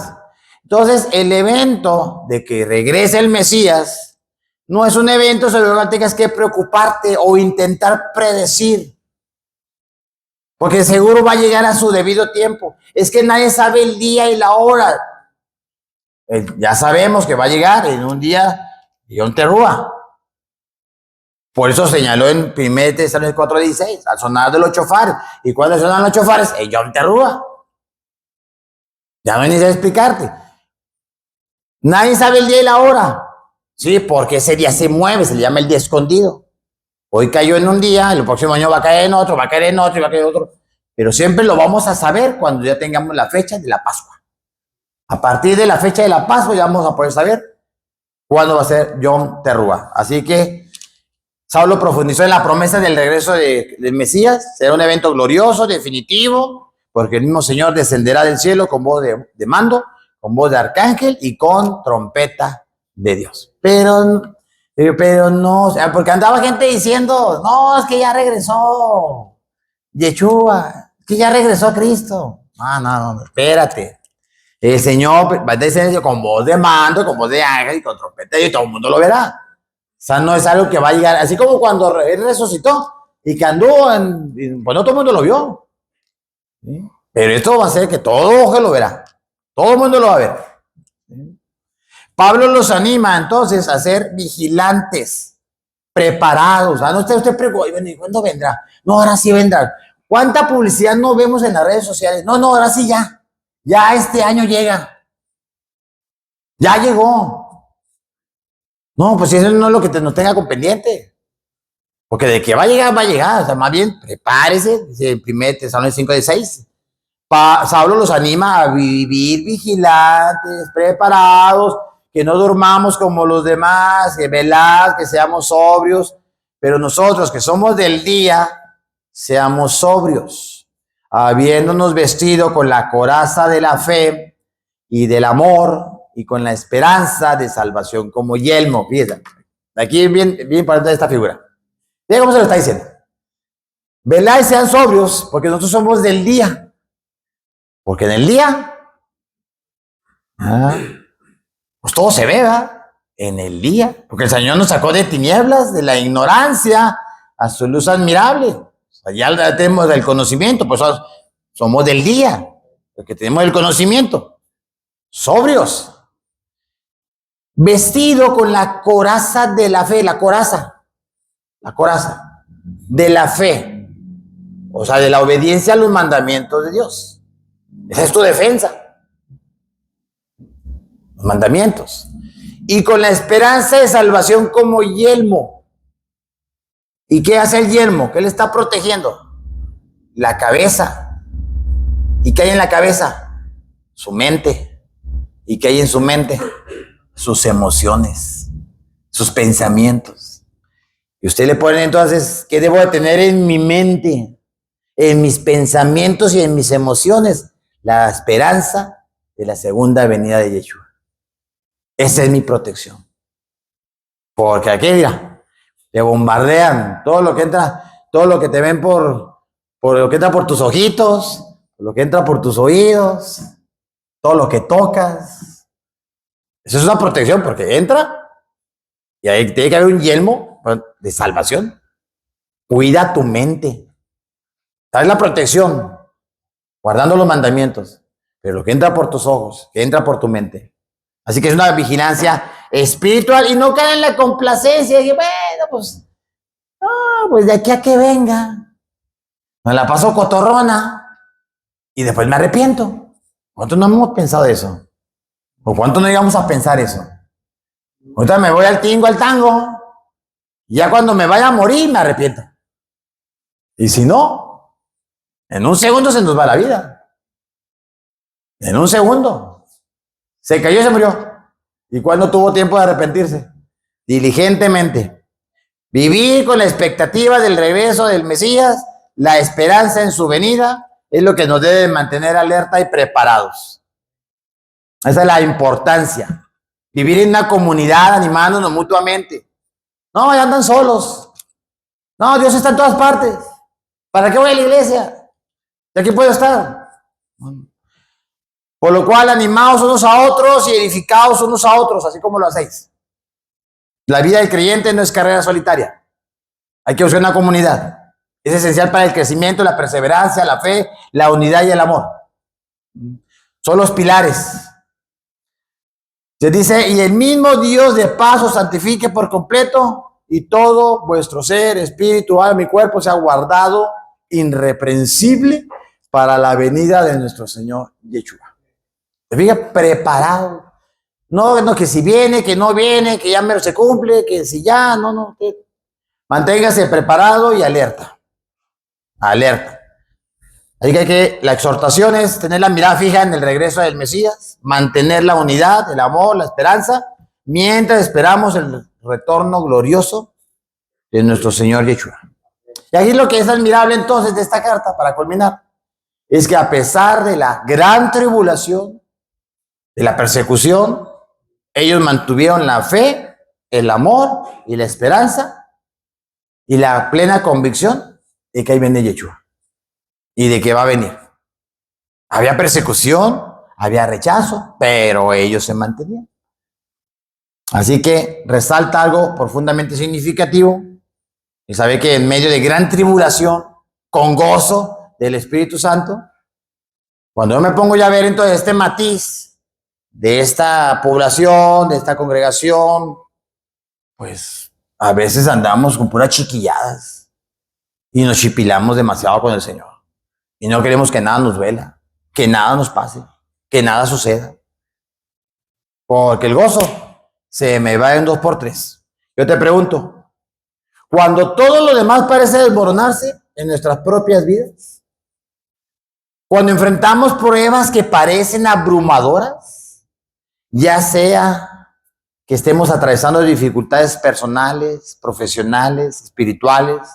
Entonces, el evento de que regrese el Mesías no es un evento sobre el cual tengas que preocuparte o intentar predecir, porque seguro va a llegar a su debido tiempo. Es que nadie sabe el día y la hora. Ya sabemos que va a llegar en un día Yom Teruah. Por eso señaló en 1 Tesalonicenses 4:16, al sonar de los chofares. ¿Y cuándo sonan los chofares? En Yom Teruah. Ya no hay necesidad de explicarte. Nadie sabe el día y la hora. Sí, porque ese día se mueve, se le llama el día escondido. Hoy cayó en un día, el próximo año va a caer en otro, va a caer en otro y va a caer en otro. Pero siempre lo vamos a saber cuando ya tengamos la fecha de la Pascua. A partir de la fecha de la Pascua ya vamos a poder saber cuándo va a ser Yom Teruah. Así que Saulo profundizó en la promesa del regreso del Mesías. Será un evento glorioso, definitivo, porque el mismo Señor descenderá del cielo con voz de mando, con voz de arcángel y con trompeta de Dios. Pero no, o sea, porque andaba gente diciendo, no, es que ya regresó Yeshua, que ya regresó Cristo. No, espérate. El Señor va a descender con voz de mando, con voz de ángel y con trompeta y todo el mundo lo verá. O sea, no es algo que va a llegar, así como cuando él resucitó y que anduvo, pues no todo el mundo lo vio. ¿Sí? Pero esto va a ser que todo ojo lo verá. Todo el mundo lo va a ver. ¿Sí? Pablo los anima entonces a ser vigilantes, preparados. No esté usted preocupado, ¿y cuándo vendrá? No, ahora sí vendrá. ¿Cuánta publicidad no vemos en las redes sociales? No, ahora sí ya. Ya este año llega. Ya llegó. No, pues eso no es lo que nos tenga con pendiente. Porque de que va a llegar, va a llegar. O sea, más bien, prepárese. Dice 1 Tesalonicenses 5:16. Saulo los anima a vivir vigilantes, preparados, que no durmamos como los demás, que velad, que seamos sobrios. Pero nosotros que somos del día, seamos sobrios, habiéndonos vestido con la coraza de la fe y del amor y con la esperanza de salvación como yelmo. Fíjense, aquí es bien importante esta figura. Vean cómo se lo está diciendo. Velad y sean sobrios, porque nosotros somos del día. Porque en el día, pues todo se ve, ¿verdad? En el día. Porque el Señor nos sacó de tinieblas, de la ignorancia, a su luz admirable. O sea, ya tenemos el conocimiento, pues somos del día, porque tenemos el conocimiento. Sobrios. Vestido con la coraza de la fe, la coraza de la fe. O sea, de la obediencia a los mandamientos de Dios. Esa es tu defensa. Los mandamientos. Y con la esperanza de salvación como yelmo. ¿Y qué hace el yelmo? ¿Qué le está protegiendo? La cabeza. ¿Y qué hay en la cabeza? Su mente. ¿Y qué hay en su mente? Sus emociones, sus pensamientos. Y usted le pone entonces, ¿qué debo de tener en mi mente? En mis pensamientos y en mis emociones. La esperanza de la segunda venida de Yeshua. Esa es mi protección. Porque aquí, mira, te bombardean todo lo que entra, todo lo que te ven por lo que entra por tus ojitos, por lo que entra por tus oídos, todo lo que tocas. Eso es una protección porque entra y ahí tiene que haber un yelmo de salvación. Cuida tu mente. Tal es la protección, guardando los mandamientos, pero lo que entra por tus ojos, que entra por tu mente. Así que es una vigilancia espiritual y no cae en la complacencia. Y bueno, pues de aquí a que venga, me la paso cotorrona y después me arrepiento. ¿Cuántos no hemos pensado eso? ¿O cuántos no llegamos a pensar eso? Ahorita me voy al tango, y ya cuando me vaya a morir me arrepiento. Y si no, en un segundo se nos va la vida. En un segundo. Se cayó y se murió. ¿Y cuándo tuvo tiempo de arrepentirse? diligentemente. Vivir con la expectativa del regreso del Mesías, la esperanza en su venida, es lo que nos debe mantener alerta y preparados. Esa es la importancia. Vivir en una comunidad animándonos mutuamente. No, ya andan solos. No, Dios está en todas partes. ¿Para qué voy a la iglesia? ¿De aquí puedo estar? Por lo cual, animados unos a otros y edificados unos a otros, así como lo hacéis. La vida del creyente no es carrera solitaria. Hay que buscar una comunidad. Es esencial para el crecimiento, la perseverancia, la fe, la unidad y el amor. Son los pilares. Se dice, y el mismo Dios de paz os santifique por completo, y todo vuestro ser, espíritu, alma y cuerpo sea guardado irreprensible para la venida de nuestro Señor Yeshua. ¿Te fijas? Preparado. No, que si viene, que no viene, que ya mero se cumple, que si ya, no. Manténgase preparado y alerta. Alerta. Así que la exhortación es tener la mirada fija en el regreso del Mesías, mantener la unidad, el amor, la esperanza, mientras esperamos el retorno glorioso de nuestro Señor Yeshua. Y aquí lo que es admirable entonces de esta carta, para culminar, es que a pesar de la gran tribulación, de la persecución, ellos mantuvieron la fe, el amor y la esperanza y la plena convicción de que ahí viene Yeshua y de que va a venir. Había persecución, había rechazo, pero ellos se mantenían. Así que resalta algo profundamente significativo y sabe que en medio de gran tribulación, con gozo del Espíritu Santo, cuando yo me pongo ya a ver entonces este matiz de esta población, de esta congregación, pues a veces andamos con puras chiquilladas y nos chipilamos demasiado con el Señor. Y no queremos que nada nos duela, que nada nos pase, que nada suceda. Porque el gozo se me va en 2x3. Yo te pregunto, cuando todo lo demás parece desmoronarse en nuestras propias vidas, cuando enfrentamos pruebas que parecen abrumadoras, ya sea que estemos atravesando dificultades personales, profesionales, espirituales,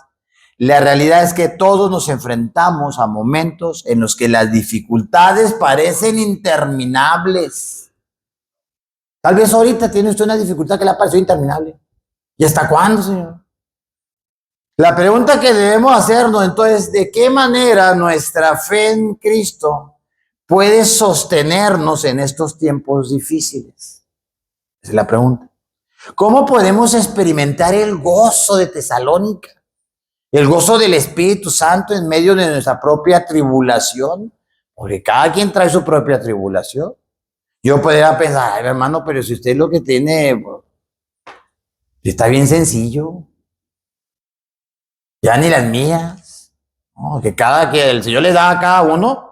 la realidad es que todos nos enfrentamos a momentos en los que las dificultades parecen interminables. Tal vez ahorita tiene usted una dificultad que le ha parecido interminable. ¿Y hasta cuándo, Señor? La pregunta que debemos hacernos entonces, ¿de qué manera nuestra fe en Cristo puede sostenernos en estos tiempos difíciles? Esa es la pregunta. ¿Cómo podemos experimentar el gozo de Tesalónica? El gozo del Espíritu Santo en medio de nuestra propia tribulación, porque cada quien trae su propia tribulación. Yo podría pensar, ay, hermano, pero si usted lo que tiene, está bien sencillo. Ya ni las mías. No, que el Señor le da a cada uno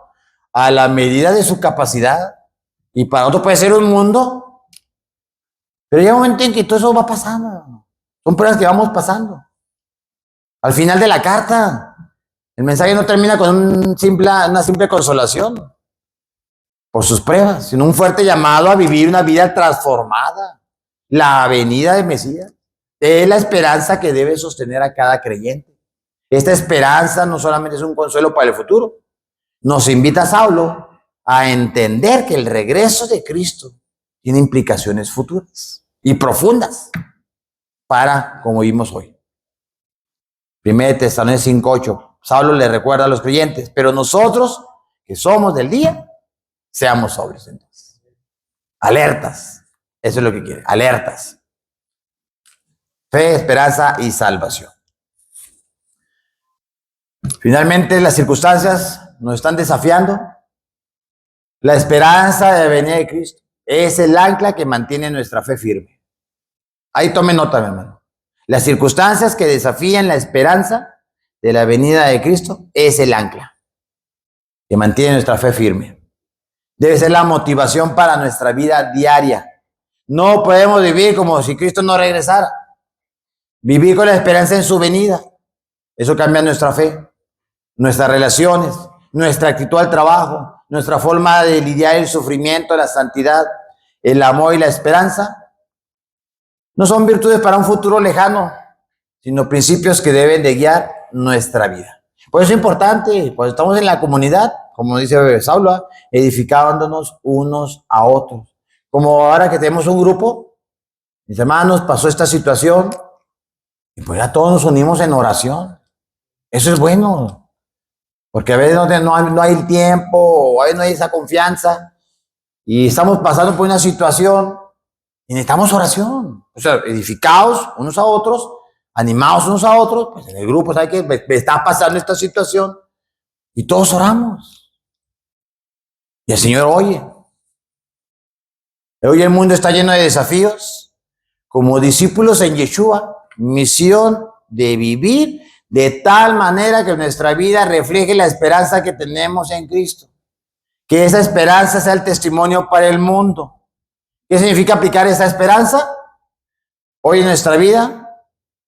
a la medida de su capacidad. Y para otro puede ser un mundo. Pero llega un momento en que todo eso va pasando. Son pruebas que vamos pasando. Al final de la carta, el mensaje no termina con una simple consolación por sus pruebas, sino un fuerte llamado a vivir una vida transformada. La venida del Mesías es la esperanza que debe sostener a cada creyente. Esta esperanza no solamente es un consuelo para el futuro, nos invita a Saulo a entender que el regreso de Cristo tiene implicaciones futuras y profundas para, como vimos hoy. 1 Tesalonicenses 5:8. Saulo le recuerda a los creyentes, pero nosotros que somos del día, seamos sobrios entonces. Alertas. Eso es lo que quiere. Alertas. Fe, esperanza y salvación. Finalmente, las circunstancias nos están desafiando. La esperanza de la venida de Cristo es el ancla que mantiene nuestra fe firme. Ahí tome nota, mi hermano. Las circunstancias que desafían la esperanza de la venida de Cristo es el ancla que mantiene nuestra fe firme. Debe ser la motivación para nuestra vida diaria. No podemos vivir como si Cristo no regresara. Vivir con la esperanza en su venida. Eso cambia nuestra fe, nuestras relaciones, nuestra actitud al trabajo, nuestra forma de lidiar el sufrimiento, la santidad, el amor y la esperanza. No son virtudes para un futuro lejano, sino principios que deben de guiar nuestra vida. Por eso es importante, cuando estamos en la comunidad, como dice Saulo, edificándonos unos a otros. Como ahora que tenemos un grupo, mis hermanos, pasó esta situación, y pues ya todos nos unimos en oración. Eso es bueno, porque a veces no hay el tiempo, o a veces no hay esa confianza, y estamos pasando por una situación, y necesitamos oración. O sea, edificados unos a otros, animados unos a otros, pues en el grupo, ¿sabe qué? Me está pasando esta situación, y todos oramos. Y el Señor oye. Hoy el mundo está lleno de desafíos. Como discípulos en Yeshua, misión de vivir de tal manera que nuestra vida refleje la esperanza que tenemos en Cristo. Que esa esperanza sea el testimonio para el mundo. ¿Qué significa aplicar esa esperanza? Hoy en nuestra vida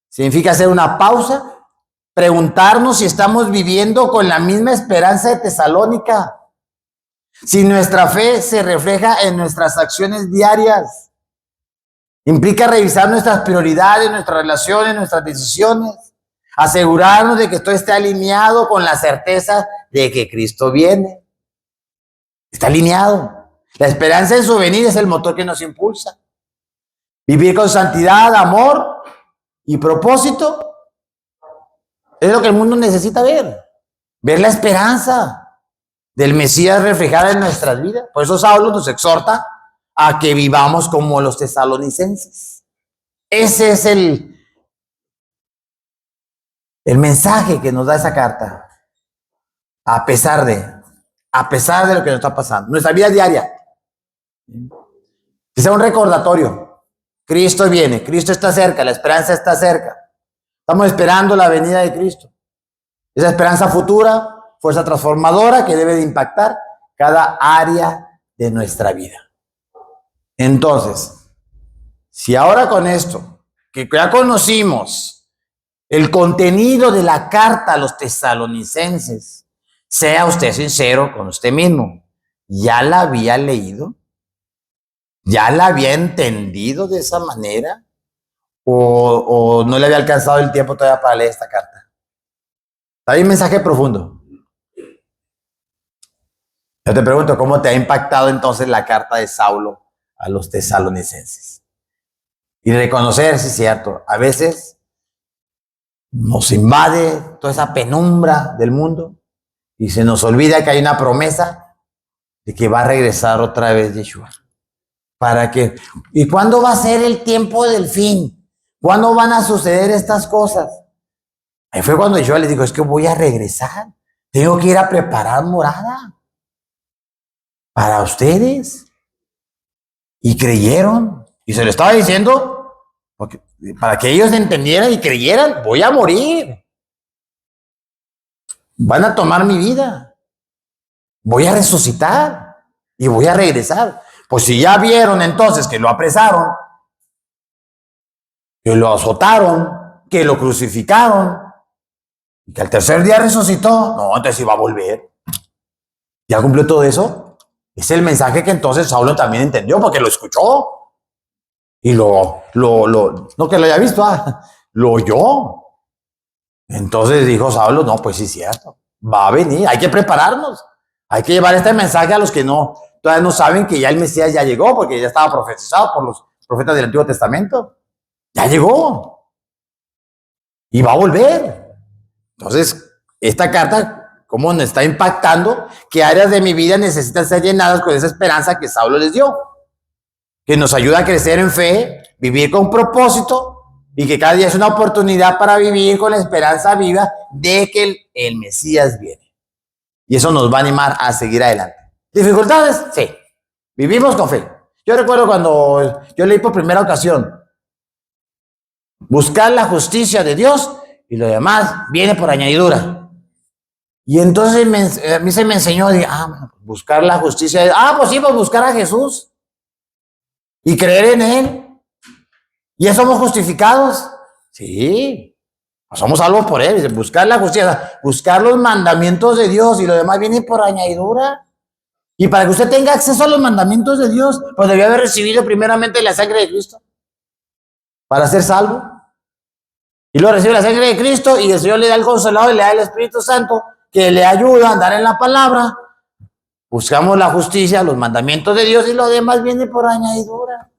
significa hacer una pausa, preguntarnos si estamos viviendo con la misma esperanza de Tesalónica. Si nuestra fe se refleja en nuestras acciones diarias. Implica revisar nuestras prioridades, nuestras relaciones, nuestras decisiones. Asegurarnos de que todo esté alineado con la certeza de que Cristo viene. Está alineado. La esperanza en su venida es el motor que nos impulsa. Vivir con santidad, amor y propósito es lo que el mundo necesita ver. Ver la esperanza del Mesías reflejada en nuestras vidas. Por eso Saulo nos exhorta a que vivamos como los tesalonicenses. Ese es el mensaje que nos da esa carta. A pesar de lo que nos está pasando. Nuestra vida diaria. Que sea un recordatorio. Cristo viene, Cristo está cerca, la esperanza está cerca. Estamos esperando la venida de Cristo. Esa esperanza futura, fuerza transformadora que debe de impactar cada área de nuestra vida. Entonces, si ahora con esto, que ya conocimos el contenido de la carta a los tesalonicenses, sea usted sincero con usted mismo. ¿Ya la había leído? ¿Ya la había entendido de esa manera? ¿O no le había alcanzado el tiempo todavía para leer esta carta? Hay un mensaje profundo. Yo te pregunto, ¿cómo te ha impactado entonces la carta de Saulo a los tesalonicenses? Y reconocer, sí es cierto, a veces nos invade toda esa penumbra del mundo y se nos olvida que hay una promesa de que va a regresar otra vez Yeshua. ¿Para qué? ¿Y cuándo va a ser el tiempo del fin? ¿Cuándo van a suceder estas cosas? Ahí fue cuando yo les digo, es que voy a regresar. Tengo que ir a preparar morada para ustedes. Y creyeron. Y se lo estaba diciendo para que ellos entendieran y creyeran, voy a morir. Van a tomar mi vida. Voy a resucitar y voy a regresar. Pues si ya vieron entonces que lo apresaron, que lo azotaron, que lo crucificaron, y que al tercer día resucitó, no, entonces iba a volver. ¿Ya cumplió todo eso? Es el mensaje que entonces Saulo también entendió, porque lo escuchó. Y no que lo haya visto, lo oyó. Entonces dijo Saulo, no, pues sí es cierto, va a venir, hay que prepararnos. Hay que llevar este mensaje a los que todavía no saben que ya el Mesías ya llegó, porque ya estaba profetizado por los profetas del Antiguo Testamento. Ya llegó. Y va a volver. Entonces, esta carta, ¿cómo nos está impactando? ¿Qué áreas de mi vida necesitan ser llenadas con esa esperanza que Saulo les dio? Que nos ayuda a crecer en fe, vivir con propósito, y que cada día es una oportunidad para vivir con la esperanza viva de que el Mesías viene. Y eso nos va a animar a seguir adelante. ¿Dificultades? Sí. Vivimos con fe. Yo recuerdo cuando yo leí por primera ocasión, buscar la justicia de Dios y lo demás viene por añadidura. Y entonces a mí se me enseñó, buscar la justicia de Dios. Pues sí, pues buscar a Jesús y creer en Él. ¿Ya somos justificados? Sí. Somos salvos por Él. Buscar la justicia, buscar los mandamientos de Dios y lo demás viene por añadidura. Y para que usted tenga acceso a los mandamientos de Dios, pues debió haber recibido primeramente la sangre de Cristo. para ser salvo. Y luego recibe la sangre de Cristo y el Señor le da el Consolador y le da el Espíritu Santo que le ayuda a andar en la palabra. Buscamos la justicia, los mandamientos de Dios y lo demás viene por añadidura.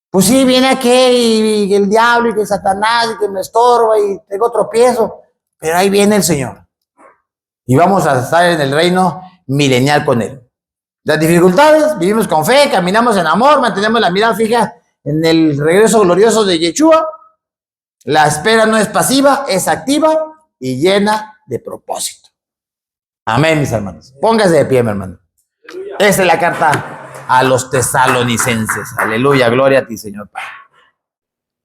Pues sí, viene aquel y el diablo y que Satanás y que me estorba y tengo tropiezo, pero ahí viene el Señor. Y vamos a estar en el reino milenial con Él. Las dificultades, vivimos con fe, caminamos en amor, mantenemos la mirada fija en el regreso glorioso de Yeshua. La espera no es pasiva, es activa y llena de propósito. Amén, mis hermanos. Póngase de pie, mi hermano. Esa es la carta a los tesalonicenses. Aleluya, gloria a ti, Señor Padre.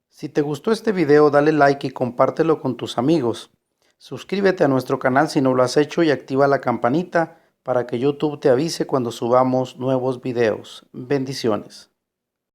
Si te gustó este video, dale like y compártelo con tus amigos. Suscríbete a nuestro canal si no lo has hecho y activa la campanita para que YouTube te avise cuando subamos nuevos videos. Bendiciones.